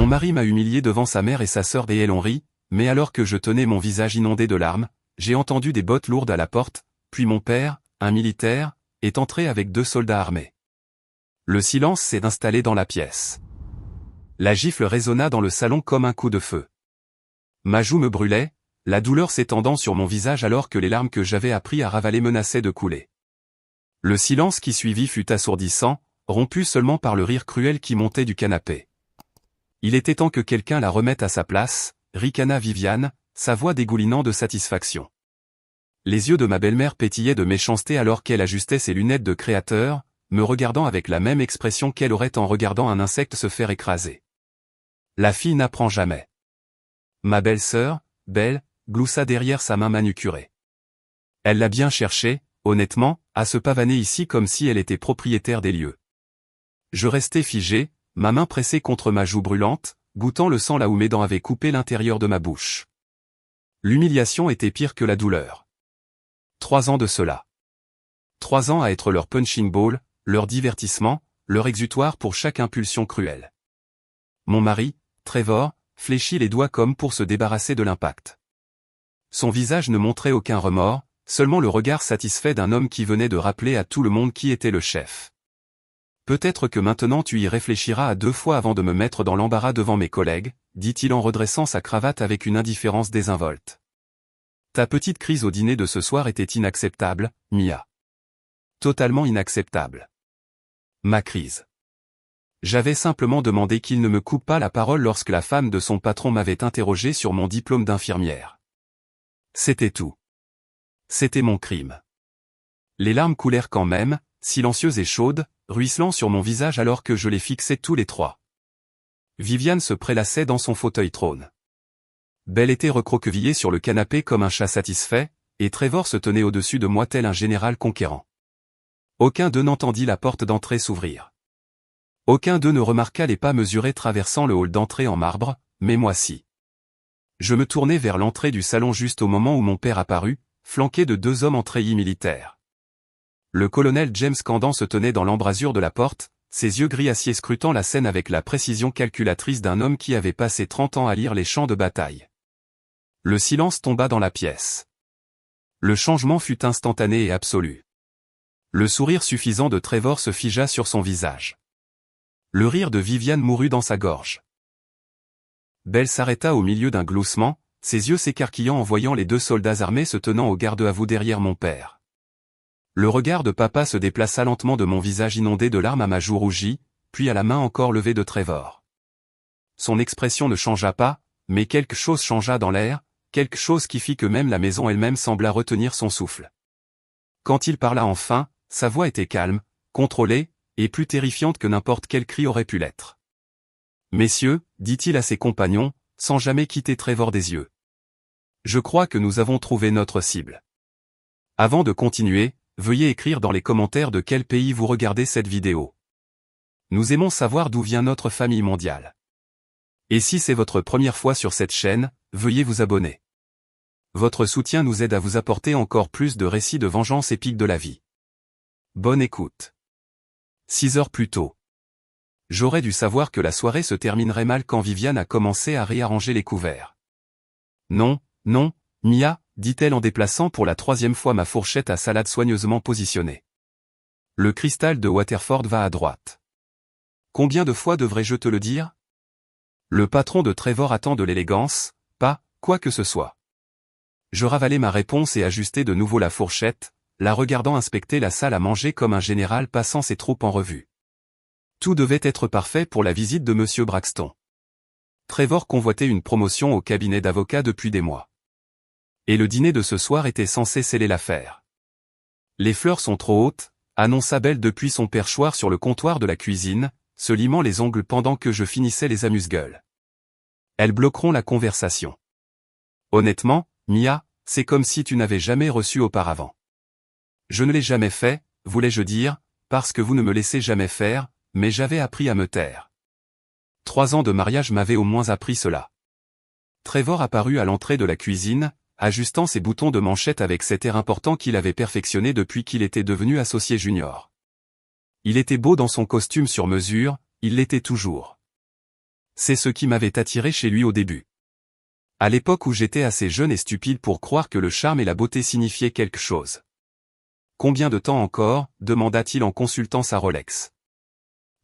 Mon mari m'a humilié devant sa mère et sa sœur et elles ont ri, mais alors que je tenais mon visage inondé de larmes, j'ai entendu des bottes lourdes à la porte, puis mon père, un militaire, est entré avec 2 soldats armés. Le silence s'est installé dans la pièce. La gifle résonna dans le salon comme un coup de feu. Ma joue me brûlait, la douleur s'étendant sur mon visage alors que les larmes que j'avais appris à ravaler menaçaient de couler. Le silence qui suivit fut assourdissant, rompu seulement par le rire cruel qui montait du canapé. Il était temps que quelqu'un la remette à sa place, ricana Viviane, sa voix dégoulinant de satisfaction. Les yeux de ma belle-mère pétillaient de méchanceté alors qu'elle ajustait ses lunettes de créateur, me regardant avec la même expression qu'elle aurait en regardant un insecte se faire écraser. La fille n'apprend jamais. Ma belle-sœur, Belle, gloussa derrière sa main manucurée. Elle l'a bien cherché, honnêtement, à se pavaner ici comme si elle était propriétaire des lieux. Je restais figé, ma main pressée contre ma joue brûlante, goûtant le sang là où mes dents avaient coupé l'intérieur de ma bouche. L'humiliation était pire que la douleur. 3 ans de cela. 3 ans à être leur punching ball, leur divertissement, leur exutoire pour chaque impulsion cruelle. Mon mari, Trevor, fléchit les doigts comme pour se débarrasser de l'impact. Son visage ne montrait aucun remords, seulement le regard satisfait d'un homme qui venait de rappeler à tout le monde qui était le chef. Peut-être que maintenant tu y réfléchiras à 2 fois avant de me mettre dans l'embarras devant mes collègues, dit-il en redressant sa cravate avec une indifférence désinvolte. Ta petite crise au dîner de ce soir était inacceptable, Mia. Totalement inacceptable. Ma crise. J'avais simplement demandé qu'il ne me coupe pas la parole lorsque la femme de son patron m'avait interrogé sur mon diplôme d'infirmière. C'était tout. C'était mon crime. Les larmes coulèrent quand même, silencieuses et chaudes, ruisselant sur mon visage alors que je les fixais tous les 3. Viviane se prélassait dans son fauteuil trône. Belle était recroquevillée sur le canapé comme un chat satisfait, et Trevor se tenait au-dessus de moi tel un général conquérant. Aucun d'eux n'entendit la porte d'entrée s'ouvrir. Aucun d'eux ne remarqua les pas mesurés traversant le hall d'entrée en marbre, mais moi si. Je me tournai vers l'entrée du salon juste au moment où mon père apparut, flanqué de 2 hommes en treillis militaires. Le colonel James Candan se tenait dans l'embrasure de la porte, ses yeux gris acier scrutant la scène avec la précision calculatrice d'un homme qui avait passé 30 ans à lire les champs de bataille. Le silence tomba dans la pièce. Le changement fut instantané et absolu. Le sourire suffisant de Trevor se figea sur son visage. Le rire de Viviane mourut dans sa gorge. Belle s'arrêta au milieu d'un gloussement, ses yeux s'écarquillant en voyant les 2 soldats armés se tenant au garde-à-vous derrière mon père. Le regard de papa se déplaça lentement de mon visage inondé de larmes à ma joue rougie, puis à la main encore levée de Trevor. Son expression ne changea pas, mais quelque chose changea dans l'air, quelque chose qui fit que même la maison elle-même sembla retenir son souffle. Quand il parla enfin, sa voix était calme, contrôlée, et plus terrifiante que n'importe quel cri aurait pu l'être. Messieurs, dit-il à ses compagnons, sans jamais quitter Trevor des yeux. Je crois que nous avons trouvé notre cible. Avant de continuer, veuillez écrire dans les commentaires de quel pays vous regardez cette vidéo. Nous aimons savoir d'où vient notre famille mondiale. Et si c'est votre première fois sur cette chaîne, veuillez vous abonner. Votre soutien nous aide à vous apporter encore plus de récits de vengeance épique de la vie. Bonne écoute. 6 heures plus tôt. J'aurais dû savoir que la soirée se terminerait mal quand Viviane a commencé à réarranger les couverts. Non, non, Mia, dit-elle en déplaçant pour la 3e fois ma fourchette à salade soigneusement positionnée. Le cristal de Waterford va à droite. Combien de fois devrais-je te le dire? Le patron de Trevor attend de l'élégance, pas quoi que ce soit. Je ravalai ma réponse et ajustai de nouveau la fourchette, la regardant inspecter la salle à manger comme un général passant ses troupes en revue. Tout devait être parfait pour la visite de Monsieur Braxton. Trevor convoitait une promotion au cabinet d'avocats depuis des mois. Et le dîner de ce soir était censé sceller l'affaire. Les fleurs sont trop hautes, annonça Belle depuis son perchoir sur le comptoir de la cuisine, se limant les ongles pendant que je finissais les amuse-gueules. Elles bloqueront la conversation. Honnêtement, Mia, c'est comme si tu n'avais jamais reçu auparavant. Je ne l'ai jamais fait, voulais-je dire, parce que vous ne me laissez jamais faire, mais j'avais appris à me taire. 3 ans de mariage m'avaient au moins appris cela. Trevor apparut à l'entrée de la cuisine, ajustant ses boutons de manchette avec cet air important qu'il avait perfectionné depuis qu'il était devenu associé junior. Il était beau dans son costume sur mesure, il l'était toujours. C'est ce qui m'avait attiré chez lui au début. À l'époque où j'étais assez jeune et stupide pour croire que le charme et la beauté signifiaient quelque chose. Combien de temps encore, demanda-t-il en consultant sa Rolex.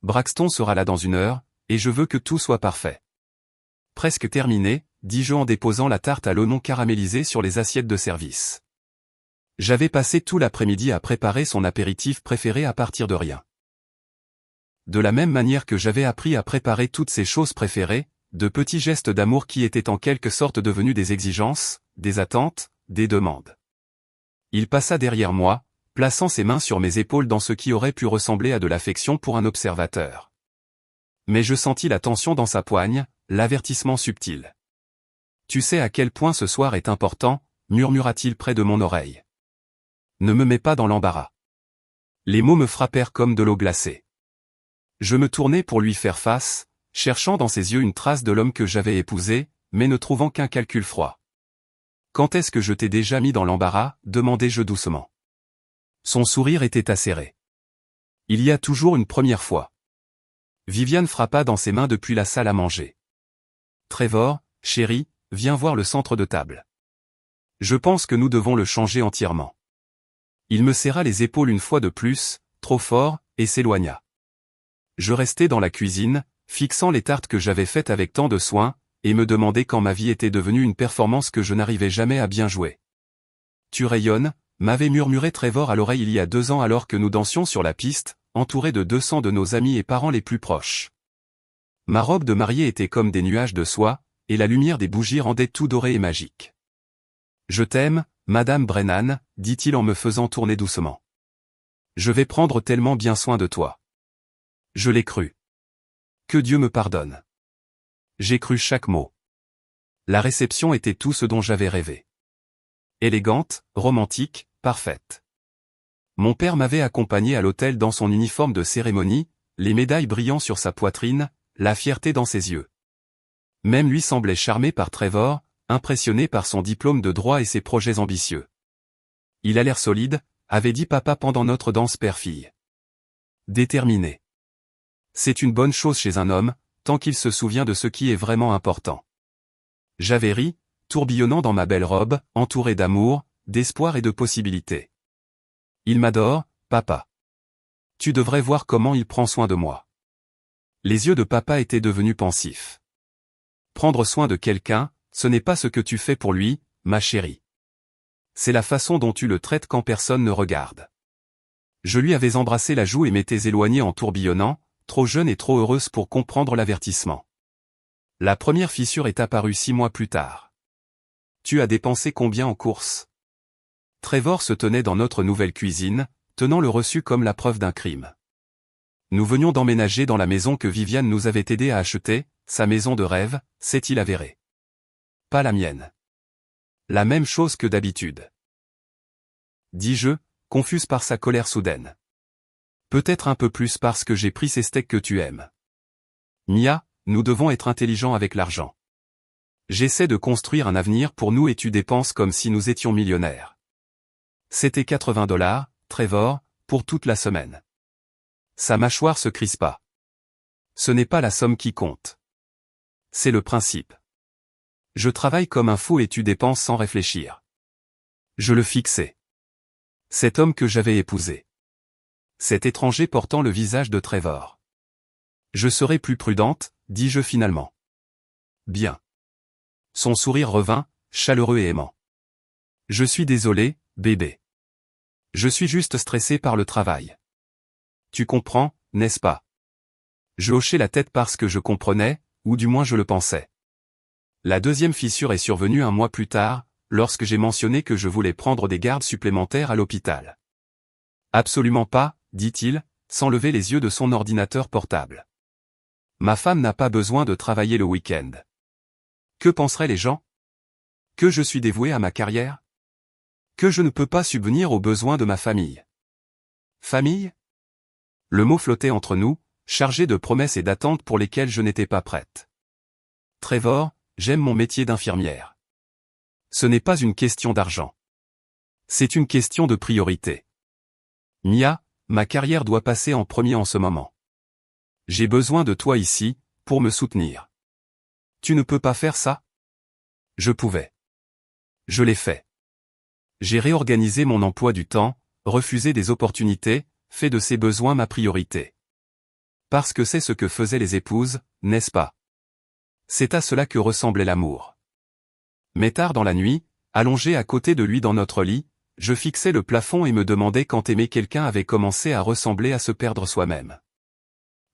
Braxton sera là dans 1 heure, et je veux que tout soit parfait. Presque terminé, dis-je en déposant la tarte à l'oignon caramélisé sur les assiettes de service. J'avais passé tout l'après-midi à préparer son apéritif préféré à partir de rien. De la même manière que j'avais appris à préparer toutes ses choses préférées, de petits gestes d'amour qui étaient en quelque sorte devenus des exigences, des attentes, des demandes. Il passa derrière moi, plaçant ses mains sur mes épaules dans ce qui aurait pu ressembler à de l'affection pour un observateur. Mais je sentis la tension dans sa poigne, l'avertissement subtil. « Tu sais à quel point ce soir est important » murmura-t-il près de mon oreille. « Ne me mets pas dans l'embarras. » Les mots me frappèrent comme de l'eau glacée. Je me tournai pour lui faire face, cherchant dans ses yeux une trace de l'homme que j'avais épousé, mais ne trouvant qu'un calcul froid. « Quand est-ce que je t'ai déjà mis dans l'embarras » demandai-je doucement. Son sourire était acéré. « Il y a toujours une première fois. » Viviane frappa dans ses mains depuis la salle à manger. « Trevor, chéri, viens voir le centre de table. Je pense que nous devons le changer entièrement. » Il me serra les épaules une fois de plus, trop fort, et s'éloigna. Je restai dans la cuisine, fixant les tartes que j'avais faites avec tant de soin, et me demandai quand ma vie était devenue une performance que je n'arrivais jamais à bien jouer. « Tu rayonnes » m'avait murmuré Trevor à l'oreille il y a 2 ans alors que nous dansions sur la piste, entourés de 200 de nos amis et parents les plus proches. Ma robe de mariée était comme des nuages de soie, et la lumière des bougies rendait tout doré et magique. « Je t'aime, Madame Brennan, dit-il en me faisant tourner doucement. Je vais prendre tellement bien soin de toi. Je l'ai cru. Que Dieu me pardonne. J'ai cru chaque mot. La réception était tout ce dont j'avais rêvé. Élégante, romantique, parfaite. Mon père m'avait accompagné à l'hôtel dans son uniforme de cérémonie, les médailles brillant sur sa poitrine, la fierté dans ses yeux. Même lui semblait charmé par Trevor, impressionné par son diplôme de droit et ses projets ambitieux. Il a l'air solide, avait dit papa pendant notre danse père-fille. Déterminé. C'est une bonne chose chez un homme, tant qu'il se souvient de ce qui est vraiment important. J'avais ri, tourbillonnant dans ma belle robe, entouré d'amour, d'espoir et de possibilités. Il m'adore, papa. Tu devrais voir comment il prend soin de moi. Les yeux de papa étaient devenus pensifs. Prendre soin de quelqu'un, ce n'est pas ce que tu fais pour lui, ma chérie. C'est la façon dont tu le traites quand personne ne regarde. Je lui avais embrassé la joue et m'étais éloigné en tourbillonnant, trop jeune et trop heureuse pour comprendre l'avertissement. La première fissure est apparue 6 mois plus tard. Tu as dépensé combien en courses? Trevor se tenait dans notre nouvelle cuisine, tenant le reçu comme la preuve d'un crime. Nous venions d'emménager dans la maison que Viviane nous avait aidé à acheter, sa maison de rêve, s'est-il avéré. Pas la mienne. La même chose que d'habitude. Dis-je, confuse par sa colère soudaine. Peut-être un peu plus parce que j'ai pris ces steaks que tu aimes. Mia, nous devons être intelligents avec l'argent. J'essaie de construire un avenir pour nous et tu dépenses comme si nous étions millionnaires. C'était $80, Trevor, pour toute la semaine. Sa mâchoire se crispa. Ce n'est pas la somme qui compte. C'est le principe. Je travaille comme un fou et tu dépenses sans réfléchir. Je le fixais. Cet homme que j'avais épousé. Cet étranger portant le visage de Trevor. Je serai plus prudente, dis-je finalement. Bien. Son sourire revint, chaleureux et aimant. Je suis désolé, bébé. Je suis juste stressé par le travail. Tu comprends, n'est-ce pas? Je hochai la tête parce que je comprenais, ou du moins je le pensais. La deuxième fissure est survenue 1 mois plus tard, lorsque j'ai mentionné que je voulais prendre des gardes supplémentaires à l'hôpital. Absolument pas, dit-il, sans lever les yeux de son ordinateur portable. Ma femme n'a pas besoin de travailler le week-end. Que penseraient les gens? Que je suis dévoué à ma carrière? Que je ne peux pas subvenir aux besoins de ma famille? Famille? Le mot flottait entre nous, chargé de promesses et d'attentes pour lesquelles je n'étais pas prête. Trevor, j'aime mon métier d'infirmière. Ce n'est pas une question d'argent. C'est une question de priorité. Mia, ma carrière doit passer en premier en ce moment. J'ai besoin de toi ici, pour me soutenir. Tu ne peux pas faire ça? Je pouvais. Je l'ai fait. J'ai réorganisé mon emploi du temps, refusé des opportunités, fait de ses besoins ma priorité. Parce que c'est ce que faisaient les épouses, n'est-ce pas? C'est à cela que ressemblait l'amour. Mais tard dans la nuit, allongé à côté de lui dans notre lit, je fixais le plafond et me demandais quand aimer quelqu'un avait commencé à ressembler à se perdre soi-même.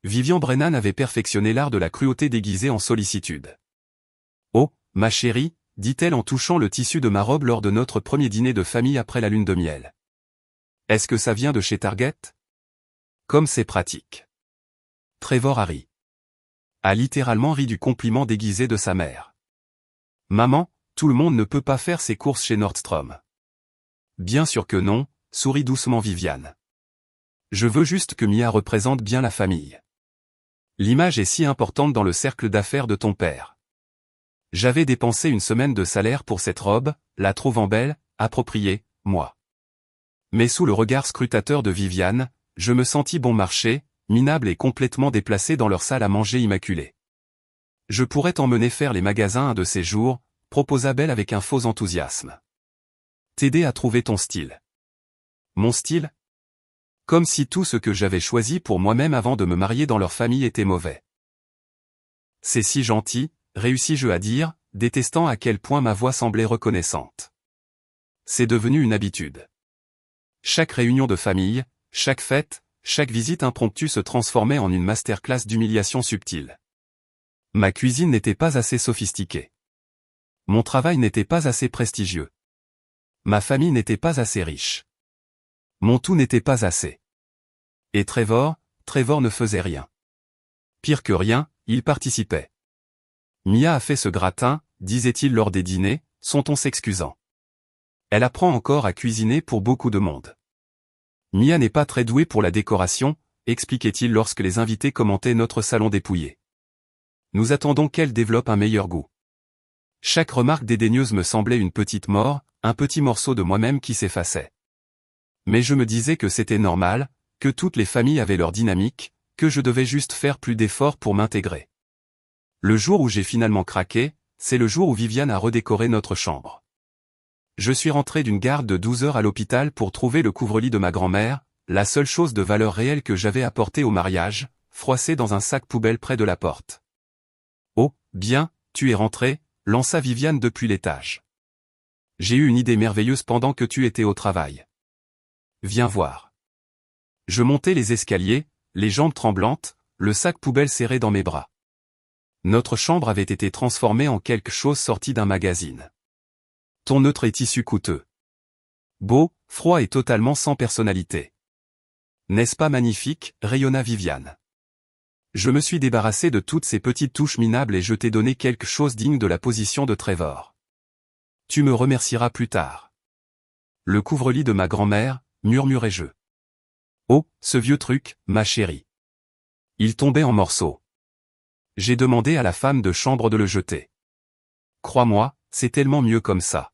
Vivian Brennan avait perfectionné l'art de la cruauté déguisée en sollicitude. « Oh, ma chérie », dit-elle en touchant le tissu de ma robe lors de notre premier dîner de famille après la lune de miel. « Est-ce que ça vient de chez Target? Comme c'est pratique. » Trevor a ri. A littéralement ri du compliment déguisé de sa mère. « Maman, tout le monde ne peut pas faire ses courses chez Nordstrom. » Bien sûr que non, sourit doucement Viviane. Je veux juste que Mia représente bien la famille. L'image est si importante dans le cercle d'affaires de ton père. J'avais dépensé une semaine de salaire pour cette robe, la trouvant belle, appropriée, moi. Mais sous le regard scrutateur de Viviane, je me sentis bon marché, minable et complètement déplacé dans leur salle à manger immaculée. Je pourrais t'emmener faire les magasins un de ces jours, proposa Belle avec un faux enthousiasme. T'aider à trouver ton style. Mon style? Comme si tout ce que j'avais choisi pour moi-même avant de me marier dans leur famille était mauvais. C'est si gentil, réussis-je à dire, détestant à quel point ma voix semblait reconnaissante. C'est devenu une habitude. Chaque réunion de famille, chaque fête, chaque visite impromptue se transformait en une masterclass d'humiliation subtile. Ma cuisine n'était pas assez sophistiquée. Mon travail n'était pas assez prestigieux. Ma famille n'était pas assez riche. Mon tout n'était pas assez. Et Trevor ne faisait rien. Pire que rien, il participait. Mia a fait ce gratin, disait-il lors des dîners, son ton s'excusant. Elle apprend encore à cuisiner pour beaucoup de monde. Mia n'est pas très douée pour la décoration, expliquait-il lorsque les invités commentaient notre salon dépouillé. Nous attendons qu'elle développe un meilleur goût. Chaque remarque dédaigneuse me semblait une petite mort, un petit morceau de moi-même qui s'effaçait. Mais je me disais que c'était normal, que toutes les familles avaient leur dynamique, que je devais juste faire plus d'efforts pour m'intégrer. Le jour où j'ai finalement craqué, c'est le jour où Viviane a redécoré notre chambre. Je suis rentré d'une garde de 12 heures à l'hôpital pour trouver le couvre-lit de ma grand-mère, la seule chose de valeur réelle que j'avais apportée au mariage, froissé dans un sac poubelle près de la porte. « Oh, bien, tu es rentré », lança Viviane depuis l'étage. « J'ai eu une idée merveilleuse pendant que tu étais au travail. Viens voir. » Je montais les escaliers, les jambes tremblantes, le sac poubelle serré dans mes bras. Notre chambre avait été transformée en quelque chose sorti d'un magazine. Ton neutre est tissu coûteux. Beau, froid et totalement sans personnalité. N'est-ce pas magnifique, rayonna Viviane. Je me suis débarrassé de toutes ces petites touches minables et je t'ai donné quelque chose digne de la position de Trevor. Tu me remercieras plus tard. Le couvre-lit de ma grand-mère, murmurai-je. Oh, ce vieux truc, ma chérie. Il tombait en morceaux. J'ai demandé à la femme de chambre de le jeter. Crois-moi, c'est tellement mieux comme ça.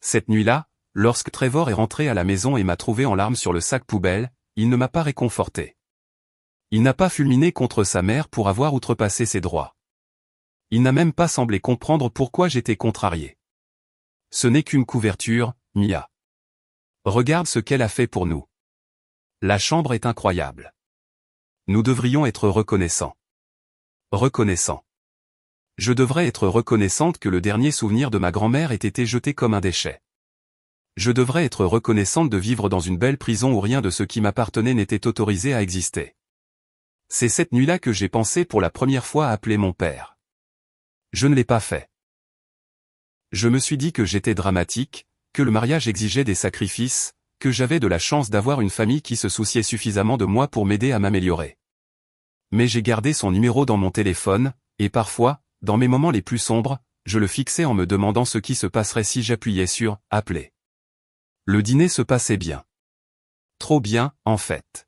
Cette nuit-là, lorsque Trevor est rentré à la maison et m'a trouvé en larmes sur le sac poubelle, il ne m'a pas réconforté. Il n'a pas fulminé contre sa mère pour avoir outrepassé ses droits. Il n'a même pas semblé comprendre pourquoi j'étais contrarié. Ce n'est qu'une couverture, Mia. Regarde ce qu'elle a fait pour nous. La chambre est incroyable. Nous devrions être reconnaissants. Reconnaissants. Je devrais être reconnaissante que le dernier souvenir de ma grand-mère ait été jeté comme un déchet. Je devrais être reconnaissante de vivre dans une belle prison où rien de ce qui m'appartenait n'était autorisé à exister. C'est cette nuit-là que j'ai pensé pour la première fois à appeler mon père. Je ne l'ai pas fait. Je me suis dit que j'étais dramatique, que le mariage exigeait des sacrifices, que j'avais de la chance d'avoir une famille qui se souciait suffisamment de moi pour m'aider à m'améliorer. Mais j'ai gardé son numéro dans mon téléphone, et parfois, dans mes moments les plus sombres, je le fixais en me demandant ce qui se passerait si j'appuyais sur « Appeler ». Le dîner se passait bien. Trop bien, en fait.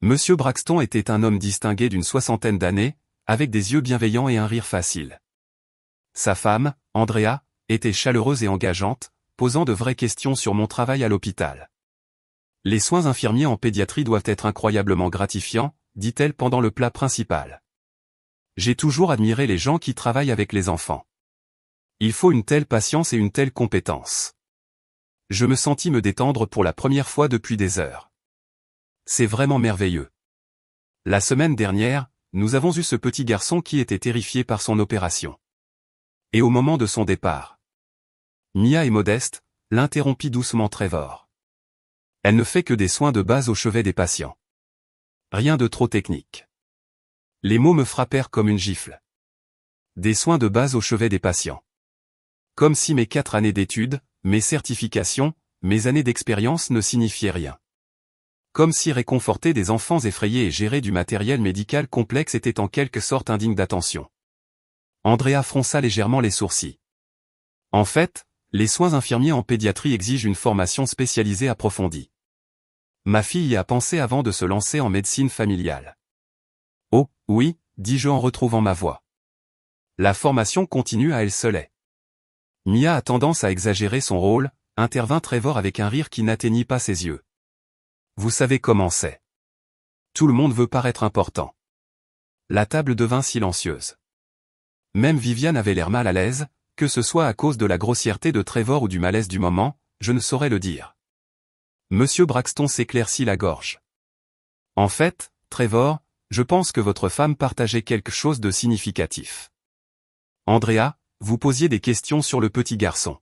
Monsieur Braxton était un homme distingué d'une soixantaine d'années, avec des yeux bienveillants et un rire facile. Sa femme, Andrea, était chaleureuse et engageante, posant de vraies questions sur mon travail à l'hôpital. Les soins infirmiers en pédiatrie doivent être incroyablement gratifiants, dit-elle pendant le plat principal. J'ai toujours admiré les gens qui travaillent avec les enfants. Il faut une telle patience et une telle compétence. Je me sentis me détendre pour la première fois depuis des heures. C'est vraiment merveilleux. La semaine dernière, nous avons eu ce petit garçon qui était terrifié par son opération. Et au moment de son départ, Mia et modeste, l'interrompit doucement Trevor. Elle ne fait que des soins de base au chevet des patients. Rien de trop technique. Les mots me frappèrent comme une gifle. Des soins de base au chevet des patients. Comme si mes 4 années d'études, mes certifications, mes années d'expérience ne signifiaient rien. Comme si réconforter des enfants effrayés et gérer du matériel médical complexe était en quelque sorte indigne d'attention. Andrea fronça légèrement les sourcils. En fait, les soins infirmiers en pédiatrie exigent une formation spécialisée approfondie. Ma fille y a pensé avant de se lancer en médecine familiale. Oh, oui, dis-je en retrouvant ma voix. La formation continue à elle seule. Mia a tendance à exagérer son rôle, intervint Trevor avec un rire qui n'atteignit pas ses yeux. Vous savez comment c'est. Tout le monde veut paraître important. La table devint silencieuse. Même Viviane avait l'air mal à l'aise, que ce soit à cause de la grossièreté de Trevor ou du malaise du moment, je ne saurais le dire. Monsieur Braxton s'éclaircit la gorge. En fait, Trevor, je pense que votre femme partageait quelque chose de significatif. Andrea, vous posiez des questions sur le petit garçon.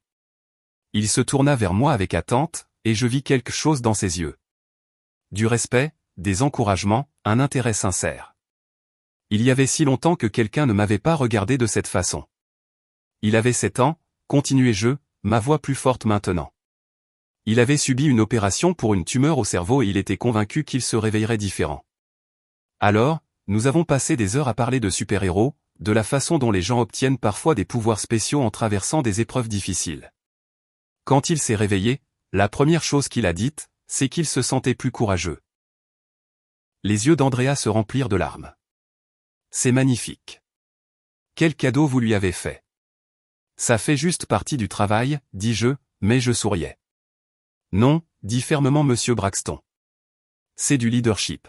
Il se tourna vers moi avec attente, et je vis quelque chose dans ses yeux. Du respect, des encouragements, un intérêt sincère. Il y avait si longtemps que quelqu'un ne m'avait pas regardé de cette façon. Il avait 7 ans, continuai-je, ma voix plus forte maintenant. Il avait subi une opération pour une tumeur au cerveau et il était convaincu qu'il se réveillerait différent. Alors, nous avons passé des heures à parler de super-héros, de la façon dont les gens obtiennent parfois des pouvoirs spéciaux en traversant des épreuves difficiles. Quand il s'est réveillé, la première chose qu'il a dite, c'est qu'il se sentait plus courageux. Les yeux d'Andrea se remplirent de larmes. C'est magnifique. Quel cadeau vous lui avez fait. Ça fait juste partie du travail, dis-je, mais je souriais. Non, dit fermement Monsieur Braxton. C'est du leadership.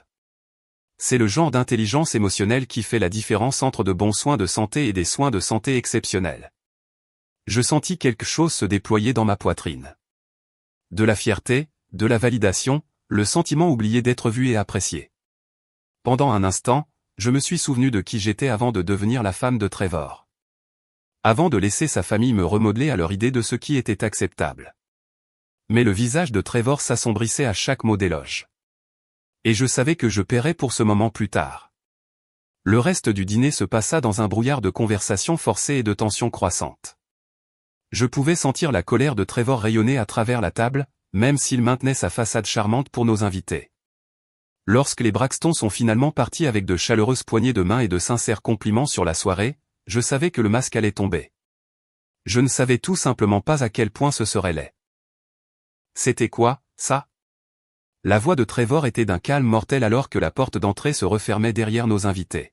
C'est le genre d'intelligence émotionnelle qui fait la différence entre de bons soins de santé et des soins de santé exceptionnels. Je sentis quelque chose se déployer dans ma poitrine. De la fierté, de la validation, le sentiment oublié d'être vu et apprécié. Pendant un instant, je me suis souvenu de qui j'étais avant de devenir la femme de Trevor. Avant de laisser sa famille me remodeler à leur idée de ce qui était acceptable. Mais le visage de Trevor s'assombrissait à chaque mot d'éloge. Et je savais que je paierais pour ce moment plus tard. Le reste du dîner se passa dans un brouillard de conversations forcées et de tensions croissantes. Je pouvais sentir la colère de Trevor rayonner à travers la table, même s'il maintenait sa façade charmante pour nos invités. Lorsque les Braxton sont finalement partis avec de chaleureuses poignées de main et de sincères compliments sur la soirée, je savais que le masque allait tomber. Je ne savais tout simplement pas à quel point ce serait laid. C'était quoi, ça? La voix de Trevor était d'un calme mortel alors que la porte d'entrée se refermait derrière nos invités.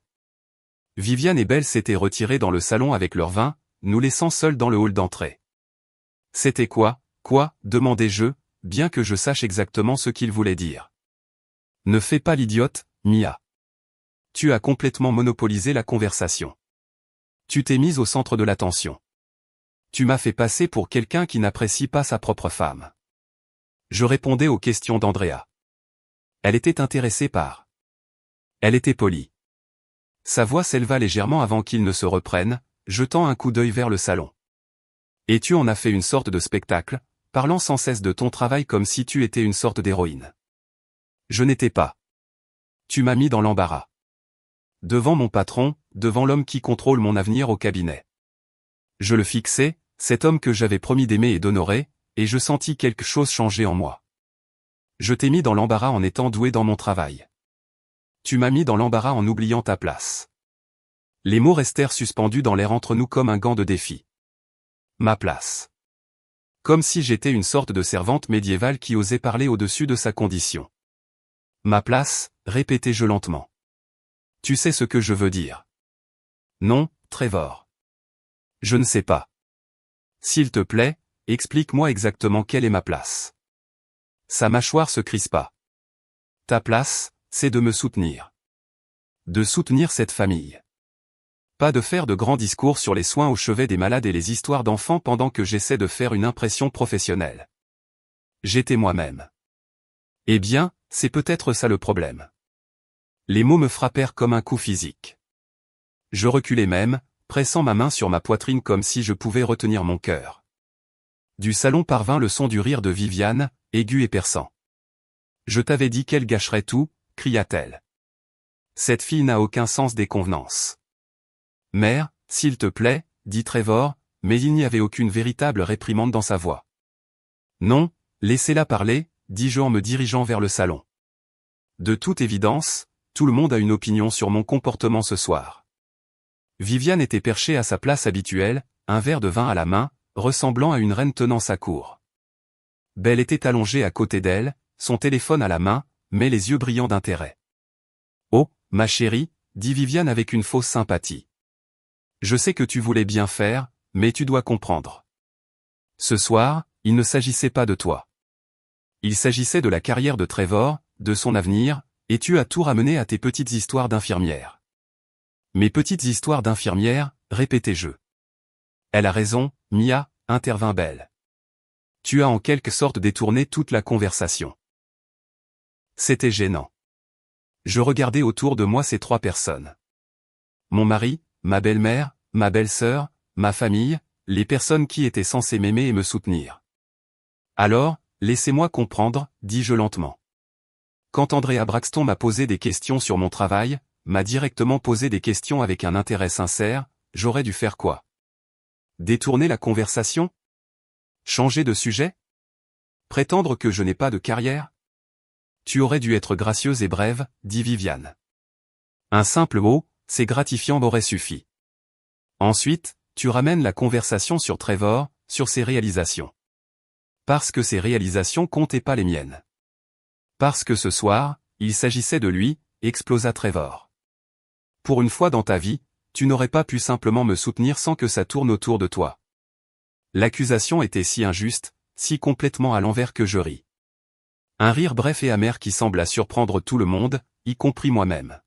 Viviane et Belle s'étaient retirées dans le salon avec leur vin, nous laissant seuls dans le hall d'entrée. C'était quoi, demandai-je, bien que je sache exactement ce qu'il voulait dire. Ne fais pas l'idiote, Mia. Tu as complètement monopolisé la conversation. Tu t'es mise au centre de l'attention. Tu m'as fait passer pour quelqu'un qui n'apprécie pas sa propre femme. Je répondais aux questions d'Andrea. Elle était intéressée par. Elle était polie. Sa voix s'éleva légèrement avant qu'il ne se reprenne, jetant un coup d'œil vers le salon. Et tu en as fait une sorte de spectacle, parlant sans cesse de ton travail comme si tu étais une sorte d'héroïne. Je n'étais pas. Tu m'as mis dans l'embarras. Devant mon patron, devant l'homme qui contrôle mon avenir au cabinet. Je le fixais, cet homme que j'avais promis d'aimer et d'honorer, et je sentis quelque chose changer en moi. Je t'ai mis dans l'embarras en étant doué dans mon travail. Tu m'as mis dans l'embarras en oubliant ta place. Les mots restèrent suspendus dans l'air entre nous comme un gant de défi. Ma place. Comme si j'étais une sorte de servante médiévale qui osait parler au-dessus de sa condition. Ma place, répétai-je lentement. Tu sais ce que je veux dire. Non, Trevor. Je ne sais pas. S'il te plaît, explique-moi exactement quelle est ma place. Sa mâchoire se crispa. Ta place, c'est de me soutenir. De soutenir cette famille. Pas de faire de grands discours sur les soins au chevet des malades et les histoires d'enfants pendant que j'essaie de faire une impression professionnelle. J'étais moi-même. Eh bien, c'est peut-être ça le problème. Les mots me frappèrent comme un coup physique. Je reculai même, pressant ma main sur ma poitrine comme si je pouvais retenir mon cœur. Du salon parvint le son du rire de Viviane, aigu et perçant. « Je t'avais dit qu'elle gâcherait tout », cria-t-elle. « Cette fille n'a aucun sens des convenances. »« Mère, s'il te plaît, » dit Trevor, mais il n'y avait aucune véritable réprimande dans sa voix. « Non, laissez-la parler, » dis-je en me dirigeant vers le salon. De toute évidence, tout le monde a une opinion sur mon comportement ce soir. Viviane était perchée à sa place habituelle, un verre de vin à la main, ressemblant à une reine tenant sa cour. Belle était allongée à côté d'elle, son téléphone à la main, mais les yeux brillants d'intérêt. « Oh, ma chérie, » dit Viviane avec une fausse sympathie. « Je sais que tu voulais bien faire, mais tu dois comprendre. Ce soir, il ne s'agissait pas de toi. Il s'agissait de la carrière de Trevor, de son avenir, et tu as tout ramené à tes petites histoires d'infirmière. » « Mes petites histoires d'infirmière, » répétai-je. « Elle a raison, Mia, » intervint Belle. « Tu as en quelque sorte détourné toute la conversation. » C'était gênant. Je regardais autour de moi ces trois personnes. Mon mari, ma belle-mère, ma belle-sœur, ma famille, les personnes qui étaient censées m'aimer et me soutenir. « Alors, laissez-moi comprendre, » dis-je lentement. Quand Andrea Braxton m'a posé des questions sur mon travail, m'a directement posé des questions avec un intérêt sincère, j'aurais dû faire quoi? Détourner la conversation? Changer de sujet? Prétendre que je n'ai pas de carrière? Tu aurais dû être gracieuse et brève, dit Viviane. Un simple mot, c'est gratifiant m'aurait suffi. Ensuite, tu ramènes la conversation sur Trevor, sur ses réalisations. Parce que ses réalisations comptaient pas les miennes. Parce que ce soir, il s'agissait de lui, explosa Trevor. Pour une fois dans ta vie, tu n'aurais pas pu simplement me soutenir sans que ça tourne autour de toi. L'accusation était si injuste, si complètement à l'envers que je ris. Un rire bref et amer qui sembla surprendre tout le monde, y compris moi-même.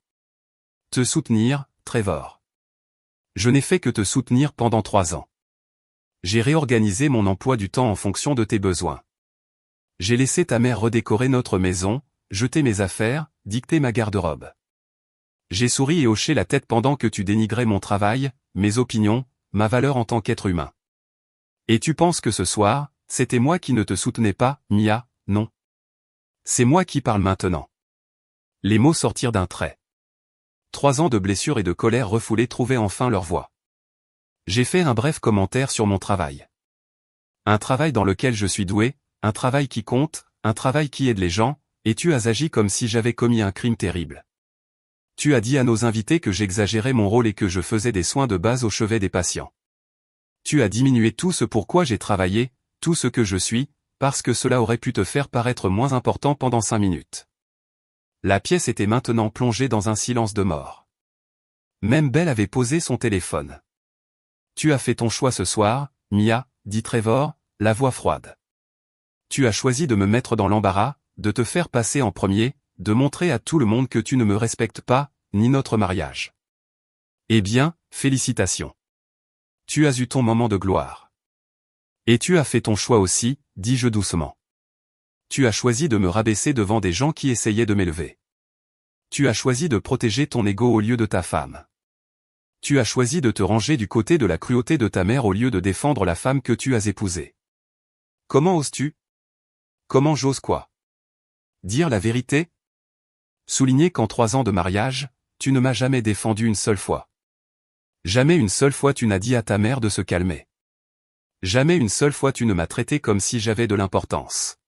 Te soutenir, Trevor. Je n'ai fait que te soutenir pendant 3 ans. J'ai réorganisé mon emploi du temps en fonction de tes besoins. J'ai laissé ta mère redécorer notre maison, jeter mes affaires, dicter ma garde-robe. J'ai souri et hoché la tête pendant que tu dénigrais mon travail, mes opinions, ma valeur en tant qu'être humain. Et tu penses que ce soir, c'était moi qui ne te soutenais pas, Mia, non. C'est moi qui parle maintenant. Les mots sortirent d'un trait. 3 ans de blessures et de colère refoulées trouvaient enfin leur voie. J'ai fait un bref commentaire sur mon travail. Un travail dans lequel je suis doué, un travail qui compte, un travail qui aide les gens, et tu as agi comme si j'avais commis un crime terrible. Tu as dit à nos invités que j'exagérais mon rôle et que je faisais des soins de base au chevet des patients. Tu as diminué tout ce pourquoi j'ai travaillé, tout ce que je suis, parce que cela aurait pu te faire paraître moins important pendant 5 minutes. La pièce était maintenant plongée dans un silence de mort. Même Belle avait posé son téléphone. Tu as fait ton choix ce soir, Mia, dit Trevor, la voix froide. Tu as choisi de me mettre dans l'embarras, de te faire passer en premier, de montrer à tout le monde que tu ne me respectes pas, ni notre mariage. Eh bien, félicitations. Tu as eu ton moment de gloire. Et tu as fait ton choix aussi, dis-je doucement. Tu as choisi de me rabaisser devant des gens qui essayaient de m'élever. Tu as choisi de protéger ton ego au lieu de ta femme. Tu as choisi de te ranger du côté de la cruauté de ta mère au lieu de défendre la femme que tu as épousée. Comment oses-tu? Comment j'ose quoi? Dire la vérité? Souligner qu'en 3 ans de mariage, tu ne m'as jamais défendu une seule fois. Jamais une seule fois tu n'as dit à ta mère de se calmer. Jamais une seule fois tu ne m'as traité comme si j'avais de l'importance.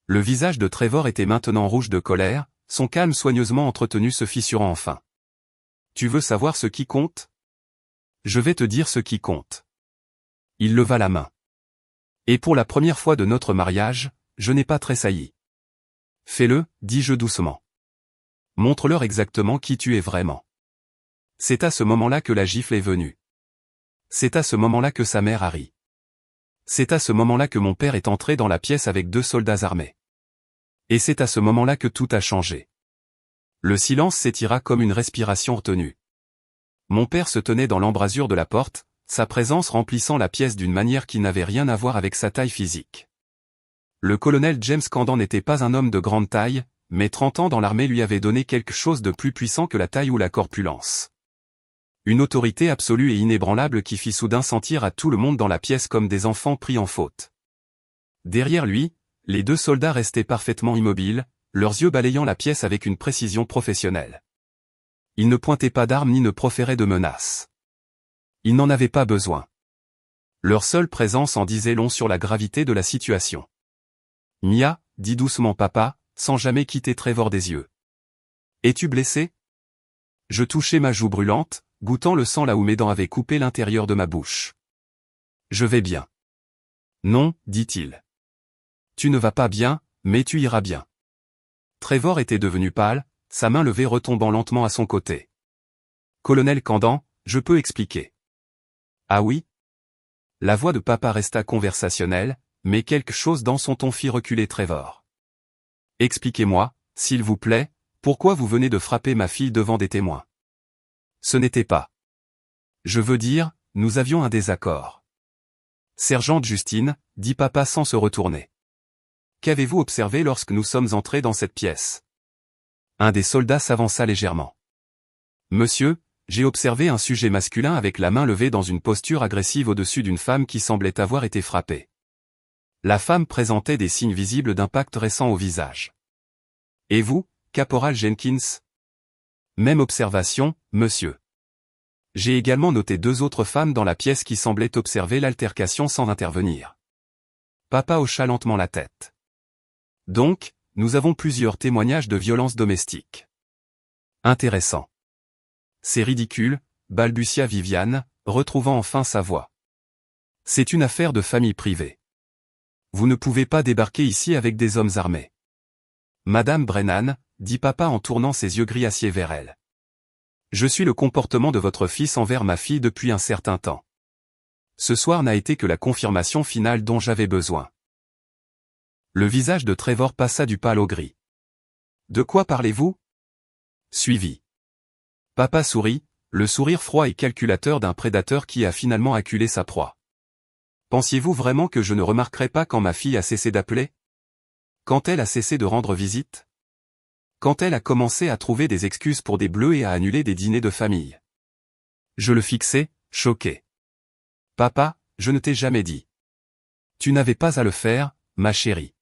Le visage de Trevor était maintenant rouge de colère, son calme soigneusement entretenu se fissurant enfin. Tu veux savoir ce qui compte? Je vais te dire ce qui compte. Il leva la main. Et pour la première fois de notre mariage, je n'ai pas tressailli. Fais-le, dis-je doucement. Montre-leur exactement qui tu es vraiment. C'est à ce moment-là que la gifle est venue. C'est à ce moment-là que sa mère a ri. C'est à ce moment-là que mon père est entré dans la pièce avec 2 soldats armés. Et c'est à ce moment-là que tout a changé. Le silence s'étira comme une respiration retenue. Mon père se tenait dans l'embrasure de la porte, sa présence remplissant la pièce d'une manière qui n'avait rien à voir avec sa taille physique. Le colonel James Candan n'était pas un homme de grande taille, mais 30 ans dans l'armée lui avaient donné quelque chose de plus puissant que la taille ou la corpulence. Une autorité absolue et inébranlable qui fit soudain sentir à tout le monde dans la pièce comme des enfants pris en faute. Derrière lui, les 2 soldats restaient parfaitement immobiles, leurs yeux balayant la pièce avec une précision professionnelle. Ils ne pointaient pas d'armes ni ne proféraient de menaces. Ils n'en avaient pas besoin. Leur seule présence en disait long sur la gravité de la situation. Mia, dit doucement papa, sans jamais quitter Trevor des yeux. Es-tu blessé? Je touchais ma joue brûlante, goûtant le sang là où mes dents avaient coupé l'intérieur de ma bouche. Je vais bien. Non, dit-il. Tu ne vas pas bien, mais tu iras bien. Trevor était devenu pâle, sa main levée retombant lentement à son côté. Colonel Candan, je peux expliquer. Ah oui? La voix de papa resta conversationnelle, mais quelque chose dans son ton fit reculer Trevor. Expliquez-moi, s'il vous plaît, pourquoi vous venez de frapper ma fille devant des témoins? Ce n'était pas. Je veux dire, nous avions un désaccord. Sergente Justine, dit papa sans se retourner. Qu'avez-vous observé lorsque nous sommes entrés dans cette pièce? Un des soldats s'avança légèrement. Monsieur, j'ai observé un sujet masculin avec la main levée dans une posture agressive au-dessus d'une femme qui semblait avoir été frappée. La femme présentait des signes visibles d'impact récent au visage. Et vous, caporal Jenkins? Même observation, monsieur. J'ai également noté 2 autres femmes dans la pièce qui semblaient observer l'altercation sans intervenir. Papa hocha lentement la tête. Donc, nous avons plusieurs témoignages de violences domestiques. Intéressant. C'est ridicule, balbutia Viviane, retrouvant enfin sa voix. C'est une affaire de famille privée. Vous ne pouvez pas débarquer ici avec des hommes armés. Madame Brennan, dit papa en tournant ses yeux gris-acier vers elle. Je suis le comportement de votre fils envers ma fille depuis un certain temps. Ce soir n'a été que la confirmation finale dont j'avais besoin. Le visage de Trevor passa du pâle au gris. De quoi parlez-vous? Suivi. Papa sourit, le sourire froid et calculateur d'un prédateur qui a finalement acculé sa proie. Pensiez-vous vraiment que je ne remarquerai pas quand ma fille a cessé d'appeler? Quand elle a cessé de rendre visite? Quand elle a commencé à trouver des excuses pour des bleus et à annuler des dîners de famille? Je le fixais, choqué. Papa, je ne t'ai jamais dit. Tu n'avais pas à le faire, ma chérie.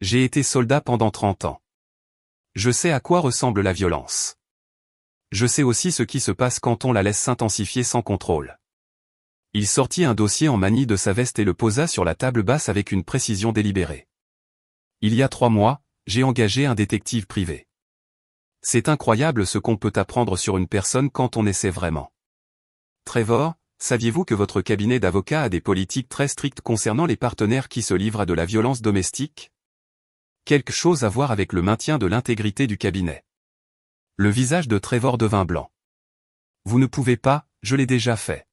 J'ai été soldat pendant 30 ans. Je sais à quoi ressemble la violence. Je sais aussi ce qui se passe quand on la laisse s'intensifier sans contrôle. Il sortit un dossier en manie de sa veste et le posa sur la table basse avec une précision délibérée. Il y a 3 mois, j'ai engagé un détective privé. C'est incroyable ce qu'on peut apprendre sur une personne quand on essaie vraiment. Trevor, saviez-vous que votre cabinet d'avocat a des politiques très strictes concernant les partenaires qui se livrent à de la violence domestique? Quelque chose à voir avec le maintien de l'intégrité du cabinet. Le visage de Trevor devint blanc. Vous ne pouvez pas, je l'ai déjà fait.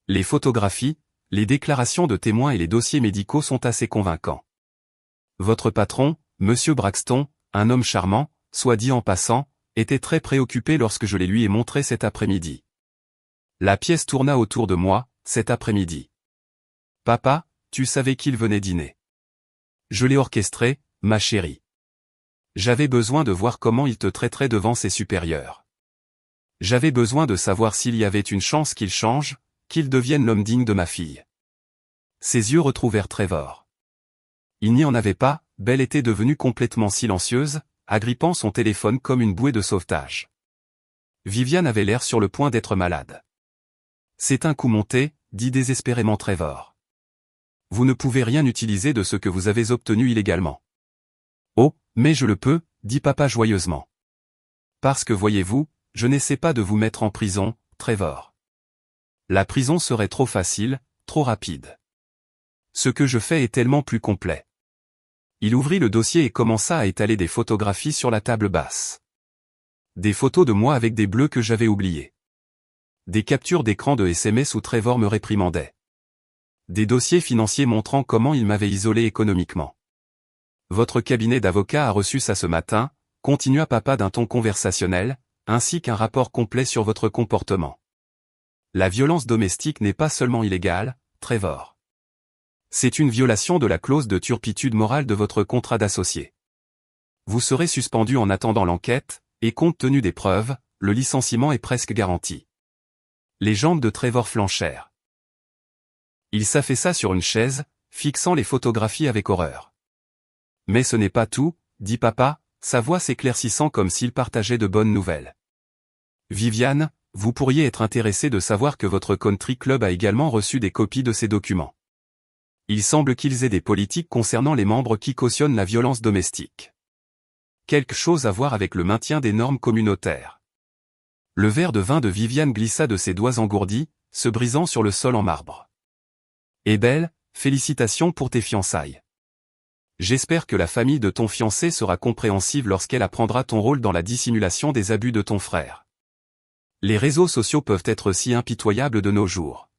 Les photographies, les déclarations de témoins et les dossiers médicaux sont assez convaincants. Votre patron, Monsieur Braxton, un homme charmant, soit dit en passant, était très préoccupé lorsque je les lui ai montrés cet après-midi. La pièce tourna autour de moi, cet après-midi. Papa, tu savais qu'il venait dîner. Je l'ai orchestré, ma chérie. J'avais besoin de voir comment il te traiterait devant ses supérieurs. J'avais besoin de savoir s'il y avait une chance qu'il change, qu'il devienne l'homme digne de ma fille. Ses yeux retrouvèrent Trevor. Il n'y en avait pas, Belle était devenue complètement silencieuse, agrippant son téléphone comme une bouée de sauvetage. Viviane avait l'air sur le point d'être malade. C'est un coup monté, dit désespérément Trevor. Vous ne pouvez rien utiliser de ce que vous avez obtenu illégalement. Oh, mais je le peux, dit papa joyeusement. Parce que voyez-vous, je n'essaie pas de vous mettre en prison, Trevor. La prison serait trop facile, trop rapide. Ce que je fais est tellement plus complet. Il ouvrit le dossier et commença à étaler des photographies sur la table basse. Des photos de moi avec des bleus que j'avais oubliés. Des captures d'écran de SMS où Trevor me réprimandait. Des dossiers financiers montrant comment il m'avait isolé économiquement. Votre cabinet d'avocat a reçu ça ce matin, continua papa d'un ton conversationnel, ainsi qu'un rapport complet sur votre comportement. La violence domestique n'est pas seulement illégale, Trevor. C'est une violation de la clause de turpitude morale de votre contrat d'associé. Vous serez suspendu en attendant l'enquête, et compte tenu des preuves, le licenciement est presque garanti. Les jambes de Trevor flanchèrent. Il s'affaissa sur une chaise, fixant les photographies avec horreur. Mais ce n'est pas tout, dit papa, sa voix s'éclaircissant comme s'il partageait de bonnes nouvelles. Viviane, vous pourriez être intéressée de savoir que votre country club a également reçu des copies de ces documents. Il semble qu'ils aient des politiques concernant les membres qui cautionnent la violence domestique. Quelque chose à voir avec le maintien des normes communautaires. Le verre de vin de Viviane glissa de ses doigts engourdis, se brisant sur le sol en marbre. Eh belle, félicitations pour tes fiançailles. J'espère que la famille de ton fiancé sera compréhensive lorsqu'elle apprendra ton rôle dans la dissimulation des abus de ton frère. Les réseaux sociaux peuvent être si impitoyables de nos jours.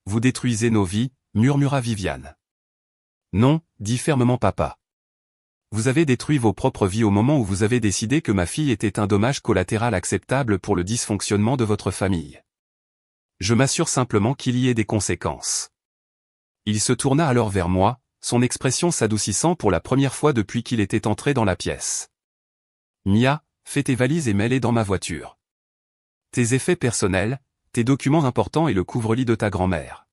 Vous détruisez nos vies, murmura Viviane. Non, dit fermement papa. Vous avez détruit vos propres vies au moment où vous avez décidé que ma fille était un dommage collatéral acceptable pour le dysfonctionnement de votre famille. Je m'assure simplement qu'il y ait des conséquences. Il se tourna alors vers moi, son expression s'adoucissant pour la première fois depuis qu'il était entré dans la pièce. Mia, fais tes valises et mets-les dans ma voiture. Tes effets personnels, tes documents importants et le couvre-lit de ta grand-mère.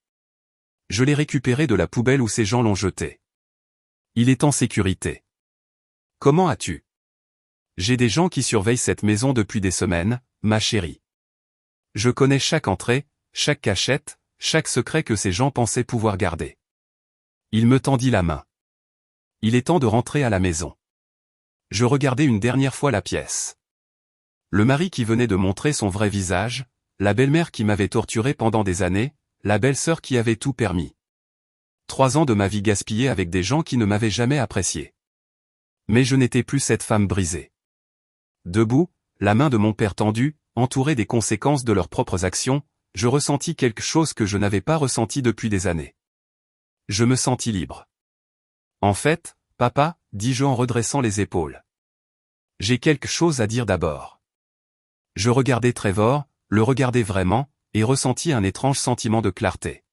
Je l'ai récupéré de la poubelle où ces gens l'ont jeté. Il est en sécurité. Comment as-tu? J'ai des gens qui surveillent cette maison depuis des semaines, ma chérie. Je connais chaque entrée, chaque cachette, chaque secret que ces gens pensaient pouvoir garder. Il me tendit la main. Il est temps de rentrer à la maison. Je regardai une dernière fois la pièce. Le mari qui venait de montrer son vrai visage, la belle-mère qui m'avait torturé pendant des années, la belle-sœur qui avait tout permis. 3 ans de ma vie gaspillée avec des gens qui ne m'avaient jamais apprécié. Mais je n'étais plus cette femme brisée. Debout, la main de mon père tendue, entourée des conséquences de leurs propres actions, je ressentis quelque chose que je n'avais pas ressenti depuis des années. Je me sentis libre. En fait, papa, dis-je en redressant les épaules. J'ai quelque chose à dire d'abord. Je regardai Trevor, le regardai vraiment, et ressentis un étrange sentiment de clarté.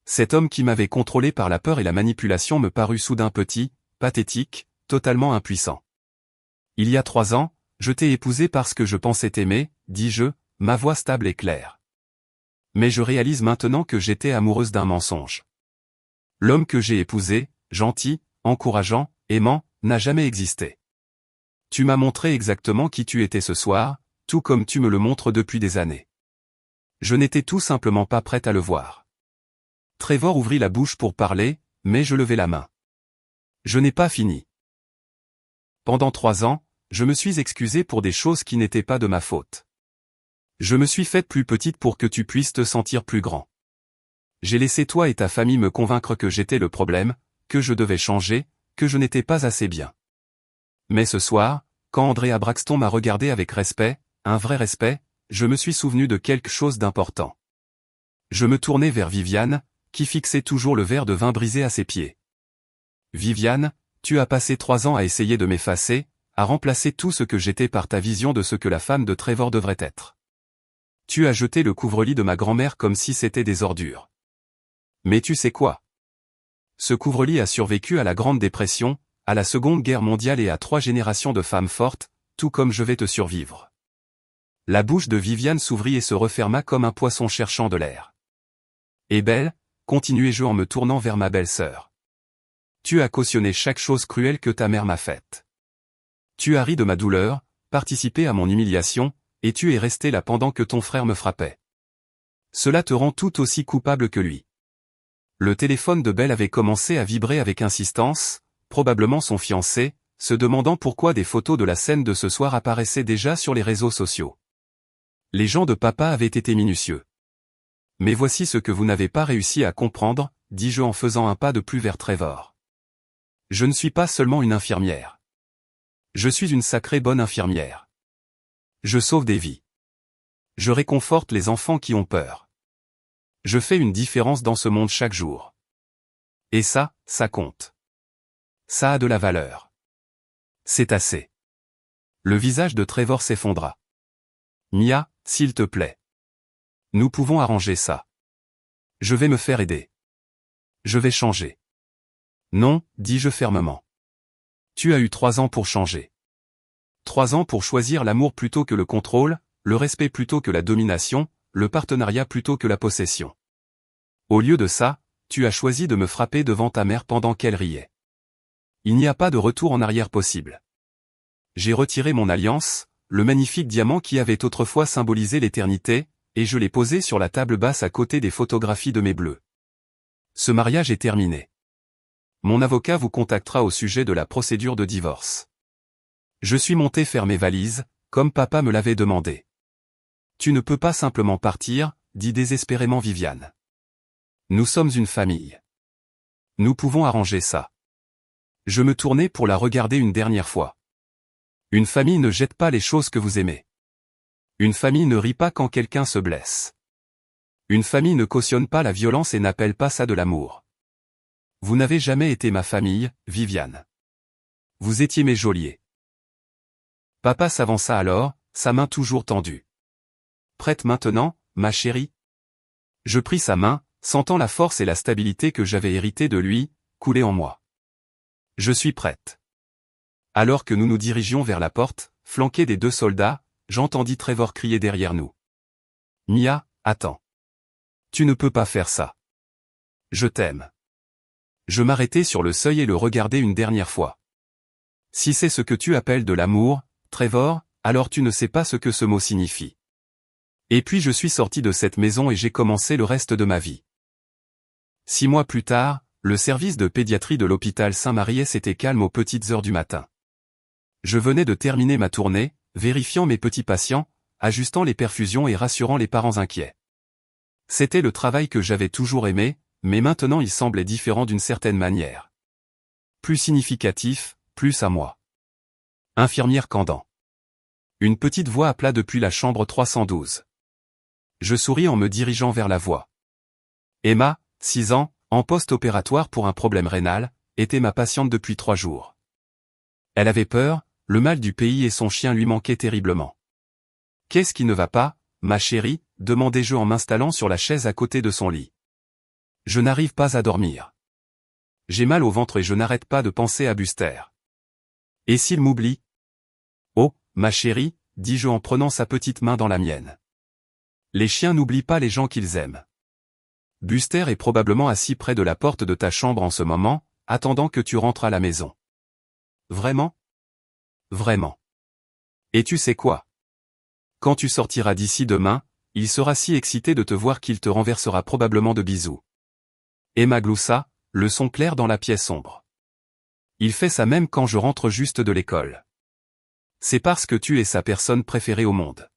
Cet homme qui m'avait contrôlé par la peur et la manipulation me parut soudain petit, pathétique, totalement impuissant. Il y a 3 ans, je t'ai épousé parce que je pensais t'aimer, dis-je, ma voix stable et claire. Mais je réalise maintenant que j'étais amoureuse d'un mensonge. L'homme que j'ai épousé, gentil, encourageant, aimant, n'a jamais existé. Tu m'as montré exactement qui tu étais ce soir, tout comme tu me le montres depuis des années. Je n'étais tout simplement pas prête à le voir. Trevor ouvrit la bouche pour parler, mais je levai la main. Je n'ai pas fini. Pendant 3 ans, je me suis excusé pour des choses qui n'étaient pas de ma faute. Je me suis faite plus petite pour que tu puisses te sentir plus grand. J'ai laissé toi et ta famille me convaincre que j'étais le problème, que je devais changer, que je n'étais pas assez bien. Mais ce soir, quand Andrea Braxton m'a regardé avec respect, un vrai respect, je me suis souvenu de quelque chose d'important. Je me tournai vers Viviane, qui fixait toujours le verre de vin brisé à ses pieds. Viviane, tu as passé 3 ans à essayer de m'effacer, à remplacer tout ce que j'étais par ta vision de ce que la femme de Trevor devrait être. Tu as jeté le couvre-lit de ma grand-mère comme si c'était des ordures. Mais tu sais quoi? Ce couvre-lit a survécu à la Grande Dépression, à la Seconde Guerre mondiale et à 3 générations de femmes fortes, tout comme je vais te survivre. La bouche de Viviane s'ouvrit et se referma comme un poisson cherchant de l'air. Et belle, continuai-je en me tournant vers ma belle-sœur. Tu as cautionné chaque chose cruelle que ta mère m'a faite. Tu as ri de ma douleur, participé à mon humiliation, et tu es resté là pendant que ton frère me frappait. Cela te rend tout aussi coupable que lui. Le téléphone de Belle avait commencé à vibrer avec insistance, probablement son fiancé, se demandant pourquoi des photos de la scène de ce soir apparaissaient déjà sur les réseaux sociaux. Les gens de papa avaient été minutieux. Mais voici ce que vous n'avez pas réussi à comprendre, dis-je en faisant un pas de plus vers Trevor. Je ne suis pas seulement une infirmière. Je suis une sacrée bonne infirmière. Je sauve des vies. Je réconforte les enfants qui ont peur. Je fais une différence dans ce monde chaque jour. Et ça compte. Ça a de la valeur. C'est assez. Le visage de Trevor s'effondra. Mia, s'il te plaît. Nous pouvons arranger ça. Je vais me faire aider. Je vais changer. Non, dis-je fermement. Tu as eu 3 ans pour changer. 3 ans pour choisir l'amour plutôt que le contrôle, le respect plutôt que la domination, le partenariat plutôt que la possession. Au lieu de ça, tu as choisi de me frapper devant ta mère pendant qu'elle riait. Il n'y a pas de retour en arrière possible. J'ai retiré mon alliance, le magnifique diamant qui avait autrefois symbolisé l'éternité, et je l'ai posé sur la table basse à côté des photographies de mes bleus. Ce mariage est terminé. Mon avocat vous contactera au sujet de la procédure de divorce. Je suis monté faire mes valises, comme papa me l'avait demandé. Tu ne peux pas simplement partir, dit désespérément Viviane. Nous sommes une famille. Nous pouvons arranger ça. Je me tournai pour la regarder une dernière fois. Une famille ne jette pas les choses que vous aimez. Une famille ne rit pas quand quelqu'un se blesse. Une famille ne cautionne pas la violence et n'appelle pas ça de l'amour. Vous n'avez jamais été ma famille, Viviane. Vous étiez mes geôliers. Papa s'avança alors, sa main toujours tendue. Prête maintenant, ma chérie? Je pris sa main, sentant la force et la stabilité que j'avais héritées de lui, couler en moi. Je suis prête. Alors que nous nous dirigions vers la porte, flanqués des 2 soldats, j'entendis Trevor crier derrière nous. Mia, attends. Tu ne peux pas faire ça. Je t'aime. Je m'arrêtai sur le seuil et le regardai une dernière fois. Si c'est ce que tu appelles de l'amour, Trevor, alors tu ne sais pas ce que ce mot signifie. Et puis je suis sorti de cette maison et j'ai commencé le reste de ma vie. 6 mois plus tard, le service de pédiatrie de l'hôpital Saint-Maries était calme aux petites heures du matin. Je venais de terminer ma tournée, vérifiant mes petits patients, ajustant les perfusions et rassurant les parents inquiets. C'était le travail que j'avais toujours aimé, mais maintenant il semblait différent d'une certaine manière. Plus significatif, plus à moi. Infirmière Candan. Une petite voix appela depuis la chambre 312. Je souris en me dirigeant vers la voix. Emma, 6 ans, en post-opératoire pour un problème rénal, était ma patiente depuis 3 jours. Elle avait peur, le mal du pays et son chien lui manquaient terriblement. Qu'est-ce qui ne va pas, ma chérie, demandai-je en m'installant sur la chaise à côté de son lit. Je n'arrive pas à dormir. J'ai mal au ventre et je n'arrête pas de penser à Buster. Et s'il m'oublie? Oh, ma chérie, dis-je en prenant sa petite main dans la mienne. Les chiens n'oublient pas les gens qu'ils aiment. Buster est probablement assis près de la porte de ta chambre en ce moment, attendant que tu rentres à la maison. Vraiment? Vraiment. Et tu sais quoi? Quand tu sortiras d'ici demain, il sera si excité de te voir qu'il te renversera probablement de bisous. Emma gloussa, le son clair dans la pièce sombre. Il fait ça même quand je rentre juste de l'école. C'est parce que tu es sa personne préférée au monde.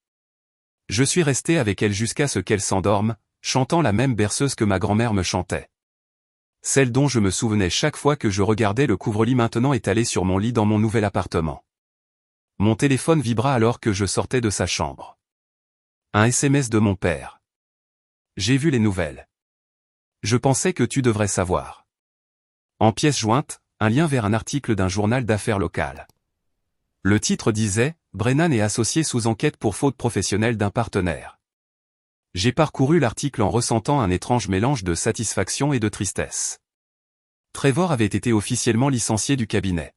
Je suis resté avec elle jusqu'à ce qu'elle s'endorme, chantant la même berceuse que ma grand-mère me chantait. Celle dont je me souvenais chaque fois que je regardais le couvre-lit maintenant étalé sur mon lit dans mon nouvel appartement. Mon téléphone vibra alors que je sortais de sa chambre. Un SMS de mon père. J'ai vu les nouvelles. Je pensais que tu devrais savoir. En pièce jointe, un lien vers un article d'un journal d'affaires local. Le titre disait « Brennan est associé sous enquête pour faute professionnelle d'un partenaire ». J'ai parcouru l'article en ressentant un étrange mélange de satisfaction et de tristesse. Trevor avait été officiellement licencié du cabinet.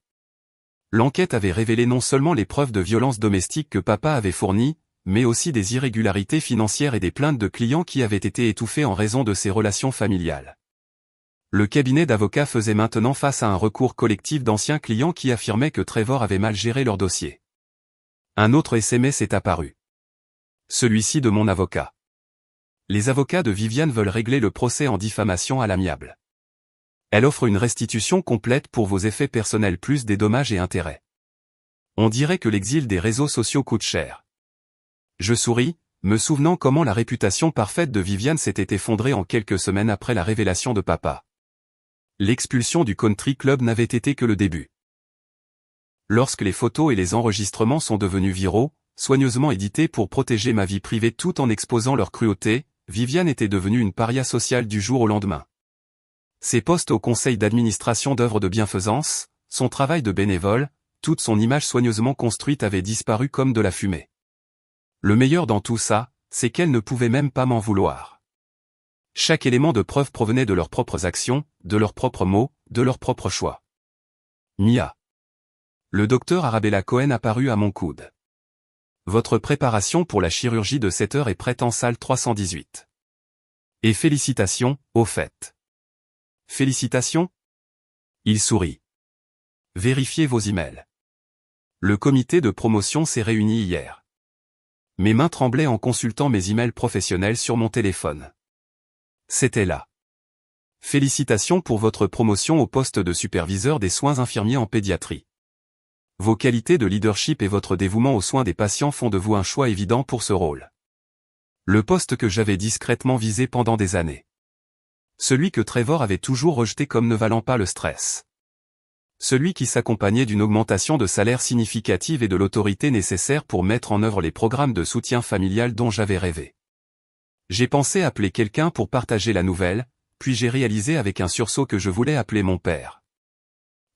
L'enquête avait révélé non seulement les preuves de violence domestique que papa avait fournies, mais aussi des irrégularités financières et des plaintes de clients qui avaient été étouffées en raison de ses relations familiales. Le cabinet d'avocats faisait maintenant face à un recours collectif d'anciens clients qui affirmaient que Trevor avait mal géré leur dossier. Un autre SMS est apparu. Celui-ci de mon avocat. Les avocats de Viviane veulent régler le procès en diffamation à l'amiable. Elle offre une restitution complète pour vos effets personnels plus des dommages et intérêts. On dirait que l'exil des réseaux sociaux coûte cher. Je souris, me souvenant comment la réputation parfaite de Viviane s'était effondrée en quelques semaines après la révélation de papa. L'expulsion du country club n'avait été que le début. Lorsque les photos et les enregistrements sont devenus viraux, soigneusement édités pour protéger ma vie privée tout en exposant leur cruauté, Viviane était devenue une paria sociale du jour au lendemain. Ses postes au conseil d'administration d'œuvres de bienfaisance, son travail de bénévole, toute son image soigneusement construite avait disparu comme de la fumée. Le meilleur dans tout ça, c'est qu'elle ne pouvait même pas m'en vouloir. Chaque élément de preuve provenait de leurs propres actions, de leurs propres mots, de leurs propres choix. Mia. Le docteur Arabella Cohen apparut à mon coude. Votre préparation pour la chirurgie de 7 heures est prête en salle 318. Et félicitations, au fait. Félicitations? Il sourit. Vérifiez vos emails. Le comité de promotion s'est réuni hier. Mes mains tremblaient en consultant mes emails professionnels sur mon téléphone. C'était là. Félicitations pour votre promotion au poste de superviseur des soins infirmiers en pédiatrie. Vos qualités de leadership et votre dévouement aux soins des patients font de vous un choix évident pour ce rôle. Le poste que j'avais discrètement visé pendant des années. Celui que Trevor avait toujours rejeté comme ne valant pas le stress. Celui qui s'accompagnait d'une augmentation de salaire significative et de l'autorité nécessaire pour mettre en œuvre les programmes de soutien familial dont j'avais rêvé. J'ai pensé appeler quelqu'un pour partager la nouvelle, puis j'ai réalisé avec un sursaut que je voulais appeler mon père.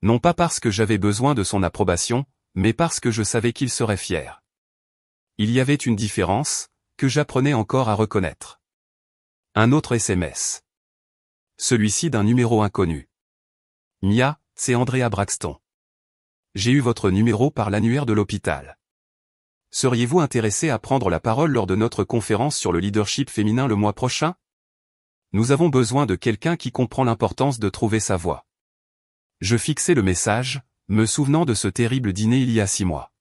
Non pas parce que j'avais besoin de son approbation, mais parce que je savais qu'il serait fier. Il y avait une différence, que j'apprenais encore à reconnaître. Un autre SMS. Celui-ci d'un numéro inconnu. Mia, c'est Andrea Braxton. J'ai eu votre numéro par l'annuaire de l'hôpital. Seriez-vous intéressé à prendre la parole lors de notre conférence sur le leadership féminin le mois prochain? Nous avons besoin de quelqu'un qui comprend l'importance de trouver sa voie. Je fixai le message, me souvenant de ce terrible dîner il y a 6 mois.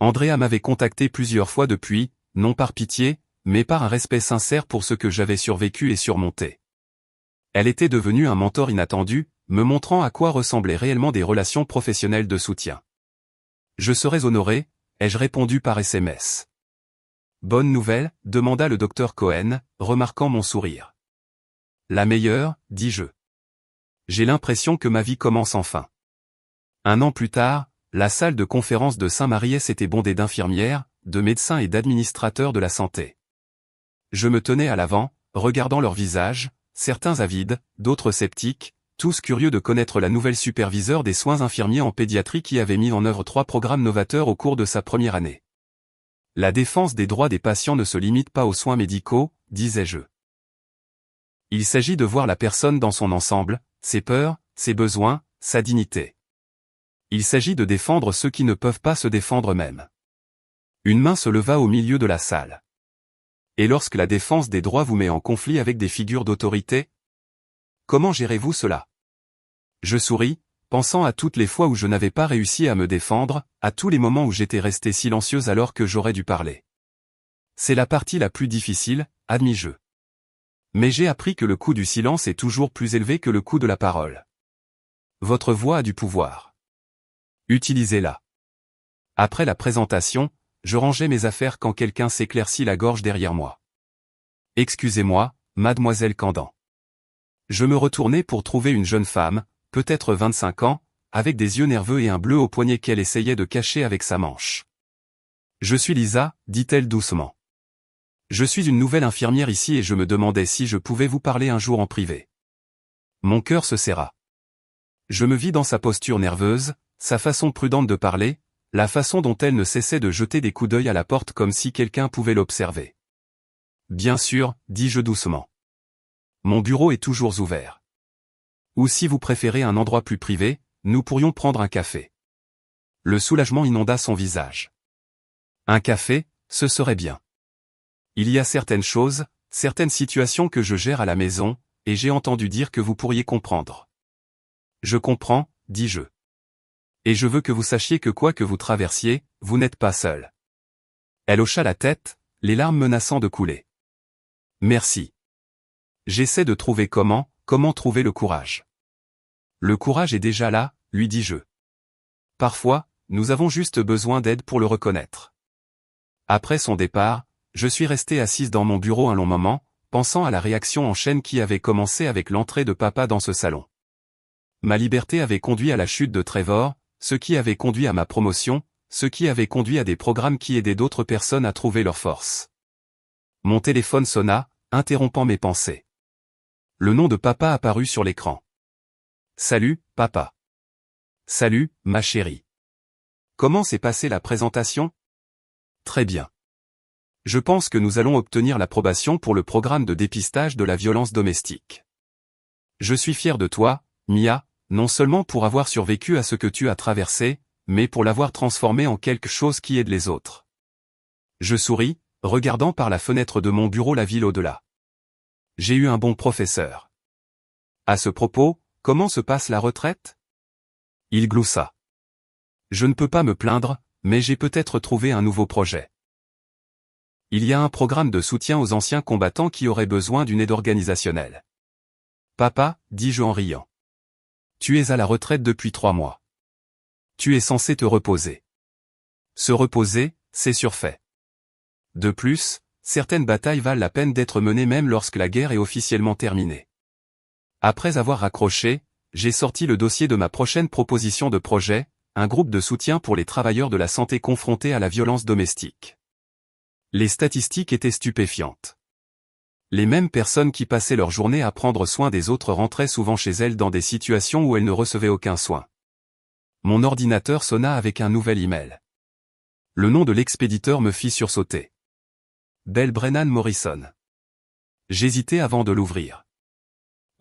Andrea m'avait contacté plusieurs fois depuis, non par pitié, mais par un respect sincère pour ce que j'avais survécu et surmonté. Elle était devenue un mentor inattendu, me montrant à quoi ressemblaient réellement des relations professionnelles de soutien. Je serais honoré, ai-je répondu par SMS. Bonne nouvelle, demanda le docteur Cohen, remarquant mon sourire. La meilleure, dis-je. J'ai l'impression que ma vie commence enfin. 1 an plus tard, la salle de conférence de Saint-Maries était bondée d'infirmières, de médecins et d'administrateurs de la santé. Je me tenais à l'avant, regardant leurs visages, certains avides, d'autres sceptiques, tous curieux de connaître la nouvelle superviseure des soins infirmiers en pédiatrie qui avait mis en œuvre 3 programmes novateurs au cours de sa première année. La défense des droits des patients ne se limite pas aux soins médicaux, disais-je. Il s'agit de voir la personne dans son ensemble, ses peurs, ses besoins, sa dignité. Il s'agit de défendre ceux qui ne peuvent pas se défendre eux-mêmes. Une main se leva au milieu de la salle. Et lorsque la défense des droits vous met en conflit avec des figures d'autorité? Comment gérez-vous cela? Je souris, pensant à toutes les fois où je n'avais pas réussi à me défendre, à tous les moments où j'étais resté silencieuse alors que j'aurais dû parler. C'est la partie la plus difficile, admis-je. Mais j'ai appris que le coût du silence est toujours plus élevé que le coût de la parole. Votre voix a du pouvoir. Utilisez-la. Après la présentation, je rangeais mes affaires quand quelqu'un s'éclaircit la gorge derrière moi. Excusez-moi, mademoiselle Candan. Je me retournai pour trouver une jeune femme, peut-être 25 ans, avec des yeux nerveux et un bleu au poignet qu'elle essayait de cacher avec sa manche. Je suis Lisa, dit-elle doucement. Je suis une nouvelle infirmière ici et je me demandais si je pouvais vous parler un jour en privé. Mon cœur se serra. Je me vis dans sa posture nerveuse, sa façon prudente de parler, la façon dont elle ne cessait de jeter des coups d'œil à la porte comme si quelqu'un pouvait l'observer. Bien sûr, dis-je doucement. Mon bureau est toujours ouvert. Ou si vous préférez un endroit plus privé, nous pourrions prendre un café. Le soulagement inonda son visage. Un café, ce serait bien. Il y a certaines choses, certaines situations que je gère à la maison, et j'ai entendu dire que vous pourriez comprendre. Je comprends, dis-je. Et je veux que vous sachiez que quoi que vous traversiez, vous n'êtes pas seul. Elle hocha la tête, les larmes menaçant de couler. Merci. J'essaie de trouver comment trouver le courage. Le courage est déjà là, lui dis-je. Parfois, nous avons juste besoin d'aide pour le reconnaître. Après son départ, je suis resté assise dans mon bureau un long moment, pensant à la réaction en chaîne qui avait commencé avec l'entrée de papa dans ce salon. Ma liberté avait conduit à la chute de Trevor, ce qui avait conduit à ma promotion, ce qui avait conduit à des programmes qui aidaient d'autres personnes à trouver leur force. Mon téléphone sonna, interrompant mes pensées. Le nom de papa apparut sur l'écran. Salut, papa. Salut, ma chérie. Comment s'est passée la présentation? Très bien. Je pense que nous allons obtenir l'approbation pour le programme de dépistage de la violence domestique. Je suis fier de toi, Mia, non seulement pour avoir survécu à ce que tu as traversé, mais pour l'avoir transformé en quelque chose qui aide les autres. Je souris, regardant par la fenêtre de mon bureau la ville au-delà. J'ai eu un bon professeur. À ce propos, comment se passe la retraite? Il gloussa. Je ne peux pas me plaindre, mais j'ai peut-être trouvé un nouveau projet. Il y a un programme de soutien aux anciens combattants qui auraient besoin d'une aide organisationnelle. Papa, dis-je en riant. Tu es à la retraite depuis 3 mois. Tu es censé te reposer. Se reposer, c'est surfait. De plus, certaines batailles valent la peine d'être menées même lorsque la guerre est officiellement terminée. Après avoir raccroché, j'ai sorti le dossier de ma prochaine proposition de projet, un groupe de soutien pour les travailleurs de la santé confrontés à la violence domestique. Les statistiques étaient stupéfiantes. Les mêmes personnes qui passaient leur journée à prendre soin des autres rentraient souvent chez elles dans des situations où elles ne recevaient aucun soin. Mon ordinateur sonna avec un nouvel email. Le nom de l'expéditeur me fit sursauter. Belle Brennan Morrison. J'hésitais avant de l'ouvrir.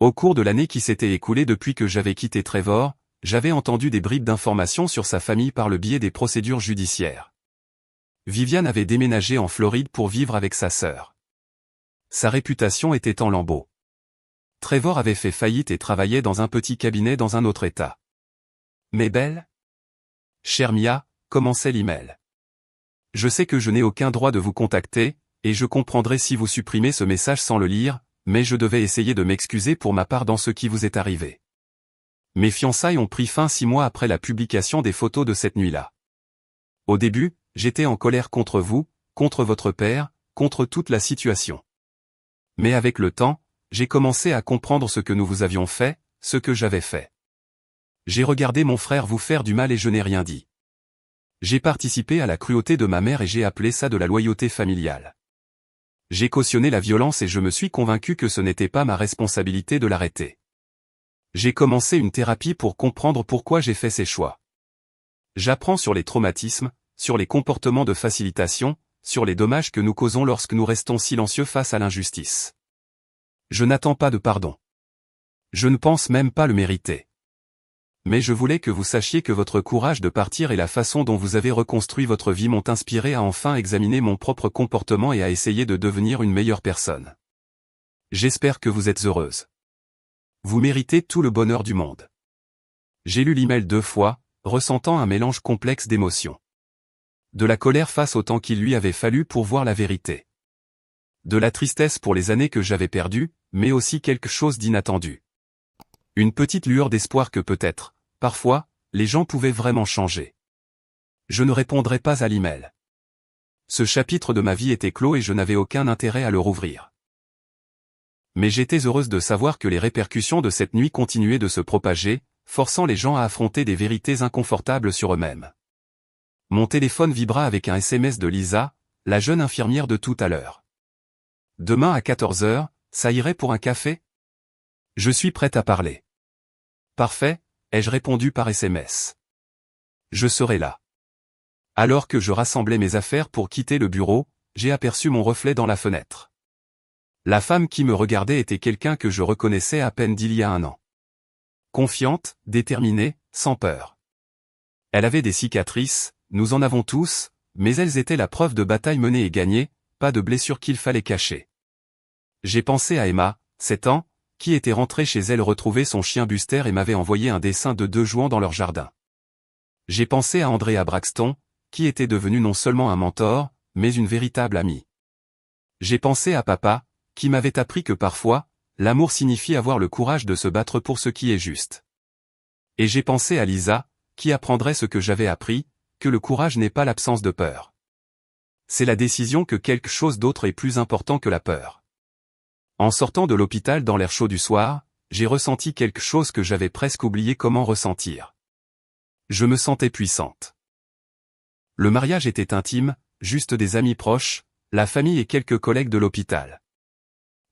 Au cours de l'année qui s'était écoulée depuis que j'avais quitté Trevor, j'avais entendu des bribes d'informations sur sa famille par le biais des procédures judiciaires. Viviane avait déménagé en Floride pour vivre avec sa sœur. Sa réputation était en lambeaux. Trevor avait fait faillite et travaillait dans un petit cabinet dans un autre état. Mais Belle? Chère Mia, commençait l'email. Je sais que je n'ai aucun droit de vous contacter, et je comprendrai si vous supprimez ce message sans le lire, mais je devais essayer de m'excuser pour ma part dans ce qui vous est arrivé. Mes fiançailles ont pris fin 6 mois après la publication des photos de cette nuit-là. Au début, j'étais en colère contre vous, contre votre père, contre toute la situation. Mais avec le temps, j'ai commencé à comprendre ce que nous vous avions fait, ce que j'avais fait. J'ai regardé mon frère vous faire du mal et je n'ai rien dit. J'ai participé à la cruauté de ma mère et j'ai appelé ça de la loyauté familiale. J'ai cautionné la violence et je me suis convaincu que ce n'était pas ma responsabilité de l'arrêter. J'ai commencé une thérapie pour comprendre pourquoi j'ai fait ces choix. J'apprends sur les traumatismes, sur les comportements de facilitation, sur les dommages que nous causons lorsque nous restons silencieux face à l'injustice. Je n'attends pas de pardon. Je ne pense même pas le mériter. Mais je voulais que vous sachiez que votre courage de partir et la façon dont vous avez reconstruit votre vie m'ont inspiré à enfin examiner mon propre comportement et à essayer de devenir une meilleure personne. J'espère que vous êtes heureuse. Vous méritez tout le bonheur du monde. J'ai lu l'email 2 fois, ressentant un mélange complexe d'émotions. De la colère face au temps qu'il lui avait fallu pour voir la vérité. De la tristesse pour les années que j'avais perdues, mais aussi quelque chose d'inattendu. Une petite lueur d'espoir que peut-être, parfois, les gens pouvaient vraiment changer. Je ne répondrai pas à l'email. Ce chapitre de ma vie était clos et je n'avais aucun intérêt à le rouvrir. Mais j'étais heureuse de savoir que les répercussions de cette nuit continuaient de se propager, forçant les gens à affronter des vérités inconfortables sur eux-mêmes. Mon téléphone vibra avec un SMS de Lisa, la jeune infirmière de tout à l'heure. Demain à 14 h, ça irait pour un café? Je suis prête à parler. Parfait, ai-je répondu par SMS. Je serai là. Alors que je rassemblais mes affaires pour quitter le bureau, j'ai aperçu mon reflet dans la fenêtre. La femme qui me regardait était quelqu'un que je reconnaissais à peine d'il y a 1 an. Confiante, déterminée, sans peur. Elle avait des cicatrices, nous en avons tous, mais elles étaient la preuve de batailles menées et gagnées, pas de blessures qu'il fallait cacher. J'ai pensé à Emma, 7 ans, qui était rentrée chez elle retrouver son chien Buster et m'avait envoyé un dessin de 2 jouant dans leur jardin. J'ai pensé à Andrea Braxton, qui était devenu non seulement un mentor, mais une véritable amie. J'ai pensé à papa, qui m'avait appris que parfois, l'amour signifie avoir le courage de se battre pour ce qui est juste. Et j'ai pensé à Lisa, qui apprendrait ce que j'avais appris, que le courage n'est pas l'absence de peur. C'est la décision que quelque chose d'autre est plus important que la peur. En sortant de l'hôpital dans l'air chaud du soir, j'ai ressenti quelque chose que j'avais presque oublié comment ressentir. Je me sentais puissante. Le mariage était intime, juste des amis proches, la famille et quelques collègues de l'hôpital.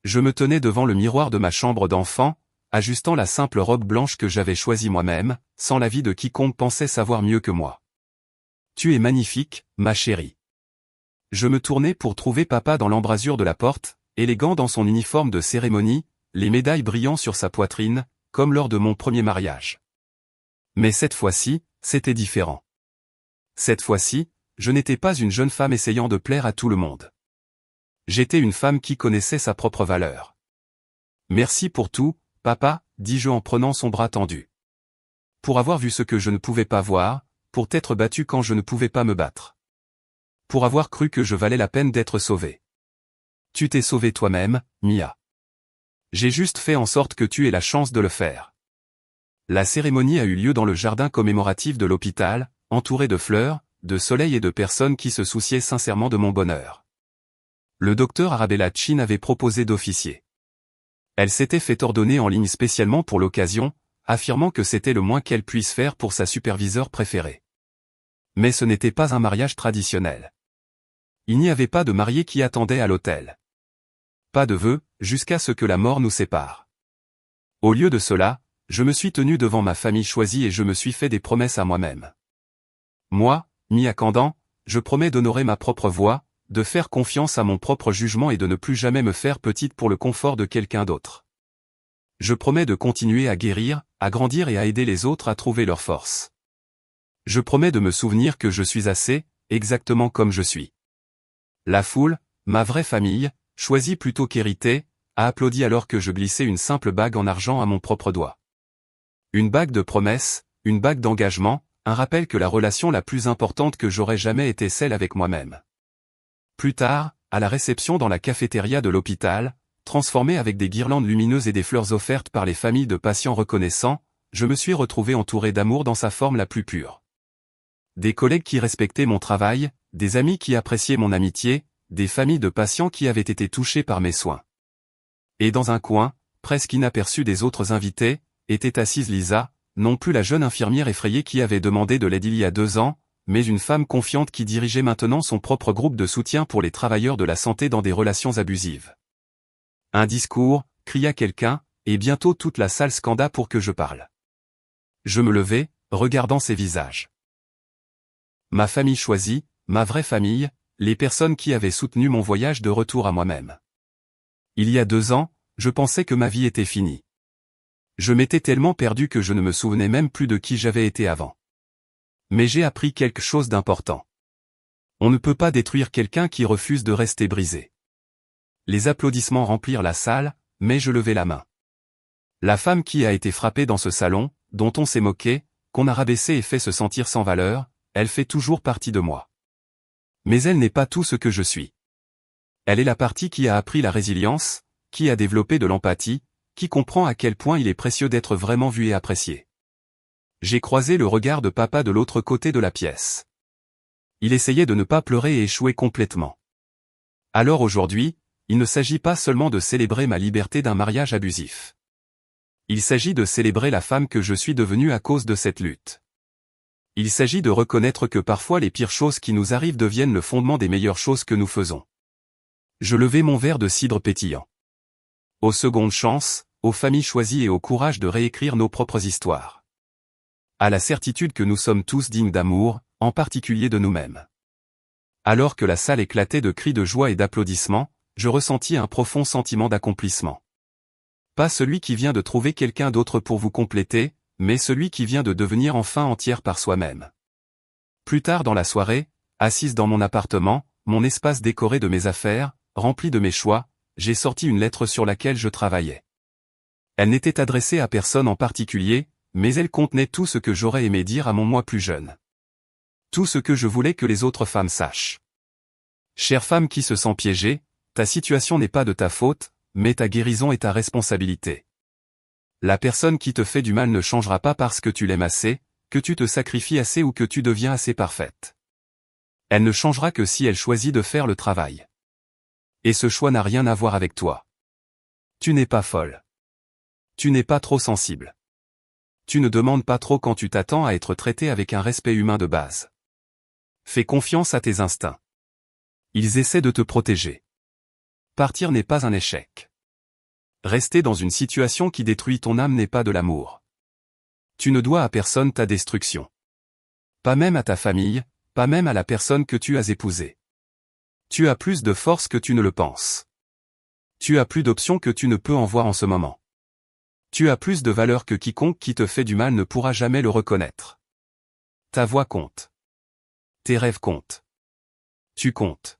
Je me tenais devant le miroir de ma chambre d'enfant, ajustant la simple robe blanche que j'avais choisie moi-même, sans l'avis de quiconque pensait savoir mieux que moi. Tu es magnifique, ma chérie. Je me tournai pour trouver papa dans l'embrasure de la porte, élégant dans son uniforme de cérémonie, les médailles brillant sur sa poitrine, comme lors de mon premier mariage. Mais cette fois-ci, c'était différent. Cette fois-ci, je n'étais pas une jeune femme essayant de plaire à tout le monde. J'étais une femme qui connaissait sa propre valeur. Merci pour tout, papa, dis-je en prenant son bras tendu. Pour avoir vu ce que je ne pouvais pas voir, pour t'être battu quand je ne pouvais pas me battre. Pour avoir cru que je valais la peine d'être sauvé. Tu t'es sauvé toi-même, Mia. J'ai juste fait en sorte que tu aies la chance de le faire. La cérémonie a eu lieu dans le jardin commémoratif de l'hôpital, entouré de fleurs, de soleil et de personnes qui se souciaient sincèrement de mon bonheur. Le docteur Arabella Chin avait proposé d'officier. Elle s'était fait ordonner en ligne spécialement pour l'occasion, affirmant que c'était le moins qu'elle puisse faire pour sa superviseure préférée. Mais ce n'était pas un mariage traditionnel. Il n'y avait pas de mariés qui attendaient à l'autel. Pas de vœux, jusqu'à ce que la mort nous sépare. Au lieu de cela, je me suis tenu devant ma famille choisie et je me suis fait des promesses à moi-même. Moi, Mia Kandan, je promets d'honorer ma propre voix, de faire confiance à mon propre jugement et de ne plus jamais me faire petite pour le confort de quelqu'un d'autre. Je promets de continuer à guérir, à grandir et à aider les autres à trouver leur force. Je promets de me souvenir que je suis assez, exactement comme je suis. La foule, ma vraie famille, choisie plutôt qu'héritée, a applaudi alors que je glissais une simple bague en argent à mon propre doigt. Une bague de promesse, une bague d'engagement, un rappel que la relation la plus importante que j'aurais jamais été celle avec moi-même. Plus tard, à la réception dans la cafétéria de l'hôpital, transformée avec des guirlandes lumineuses et des fleurs offertes par les familles de patients reconnaissants, je me suis retrouvé entouré d'amour dans sa forme la plus pure. Des collègues qui respectaient mon travail, des amis qui appréciaient mon amitié, des familles de patients qui avaient été touchés par mes soins. Et dans un coin, presque inaperçu des autres invités, était assise Lisa, non plus la jeune infirmière effrayée qui avait demandé de l'aide il y a 2 ans, mais une femme confiante qui dirigeait maintenant son propre groupe de soutien pour les travailleurs de la santé dans des relations abusives. Un discours, cria quelqu'un, et bientôt toute la salle scanda pour que je parle. Je me levai, regardant ces visages. Ma famille choisie, ma vraie famille, les personnes qui avaient soutenu mon voyage de retour à moi-même. Il y a 2 ans, je pensais que ma vie était finie. Je m'étais tellement perdu que je ne me souvenais même plus de qui j'avais été avant. Mais j'ai appris quelque chose d'important. On ne peut pas détruire quelqu'un qui refuse de rester brisé. Les applaudissements remplirent la salle, mais je levai la main. La femme qui a été frappée dans ce salon, dont on s'est moqué, qu'on a rabaissé et fait se sentir sans valeur, elle fait toujours partie de moi. Mais elle n'est pas tout ce que je suis. Elle est la partie qui a appris la résilience, qui a développé de l'empathie, qui comprend à quel point il est précieux d'être vraiment vu et apprécié. J'ai croisé le regard de papa de l'autre côté de la pièce. Il essayait de ne pas pleurer et échouait complètement. Alors aujourd'hui, il ne s'agit pas seulement de célébrer ma liberté d'un mariage abusif. Il s'agit de célébrer la femme que je suis devenue à cause de cette lutte. Il s'agit de reconnaître que parfois les pires choses qui nous arrivent deviennent le fondement des meilleures choses que nous faisons. Je levai mon verre de cidre pétillant. Aux secondes chances, aux familles choisies et au courage de réécrire nos propres histoires. À la certitude que nous sommes tous dignes d'amour, en particulier de nous-mêmes. Alors que la salle éclatait de cris de joie et d'applaudissements, je ressentis un profond sentiment d'accomplissement. Pas celui qui vient de trouver quelqu'un d'autre pour vous compléter, mais celui qui vient de devenir enfin entière par soi-même. Plus tard dans la soirée, assise dans mon appartement, mon espace décoré de mes affaires, rempli de mes choix, j'ai sorti une lettre sur laquelle je travaillais. Elle n'était adressée à personne en particulier, mais elle contenait tout ce que j'aurais aimé dire à mon moi plus jeune. Tout ce que je voulais que les autres femmes sachent. Chère femme qui se sent piégée, ta situation n'est pas de ta faute, mais ta guérison est ta responsabilité. La personne qui te fait du mal ne changera pas parce que tu l'aimes assez, que tu te sacrifies assez ou que tu deviens assez parfaite. Elle ne changera que si elle choisit de faire le travail. Et ce choix n'a rien à voir avec toi. Tu n'es pas folle. Tu n'es pas trop sensible. Tu ne demandes pas trop quand tu t'attends à être traité avec un respect humain de base. Fais confiance à tes instincts. Ils essaient de te protéger. Partir n'est pas un échec. Rester dans une situation qui détruit ton âme n'est pas de l'amour. Tu ne dois à personne ta destruction. Pas même à ta famille, pas même à la personne que tu as épousée. Tu as plus de force que tu ne le penses. Tu as plus d'options que tu ne peux en voir en ce moment. Tu as plus de valeur que quiconque qui te fait du mal ne pourra jamais le reconnaître. Ta voix compte. Tes rêves comptent. Tu comptes.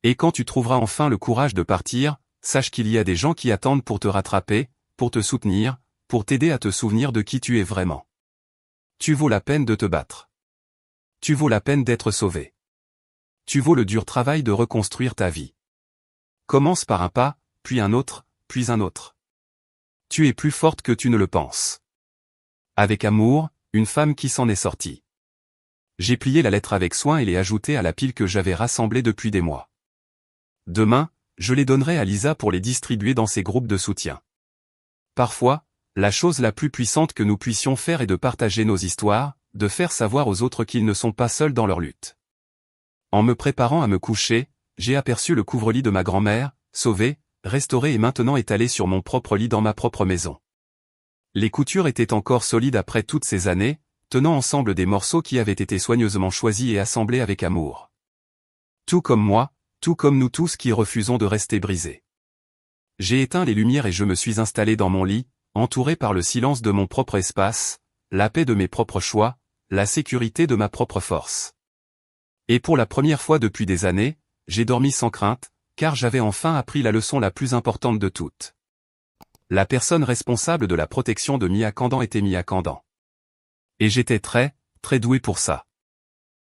Et quand tu trouveras enfin le courage de partir, sache qu'il y a des gens qui attendent pour te rattraper, pour te soutenir, pour t'aider à te souvenir de qui tu es vraiment. Tu vaux la peine de te battre. Tu vaux la peine d'être sauvé. Tu vaux le dur travail de reconstruire ta vie. Commence par un pas, puis un autre, puis un autre. Tu es plus forte que tu ne le penses. Avec amour, une femme qui s'en est sortie. J'ai plié la lettre avec soin et l'ai ajoutée à la pile que j'avais rassemblée depuis des mois. Demain, je les donnerai à Lisa pour les distribuer dans ses groupes de soutien. Parfois, la chose la plus puissante que nous puissions faire est de partager nos histoires, de faire savoir aux autres qu'ils ne sont pas seuls dans leur lutte. En me préparant à me coucher, j'ai aperçu le couvre-lit de ma grand-mère, sauvé, restauré et maintenant étalé sur mon propre lit dans ma propre maison. Les coutures étaient encore solides après toutes ces années, tenant ensemble des morceaux qui avaient été soigneusement choisis et assemblés avec amour. Tout comme moi, tout comme nous tous qui refusons de rester brisés. J'ai éteint les lumières et je me suis installé dans mon lit, entouré par le silence de mon propre espace, la paix de mes propres choix, la sécurité de ma propre force. Et pour la première fois depuis des années, j'ai dormi sans crainte, car j'avais enfin appris la leçon la plus importante de toutes. La personne responsable de la protection de Mia Kandan était Mia Kandan. Et j'étais très, très doué pour ça.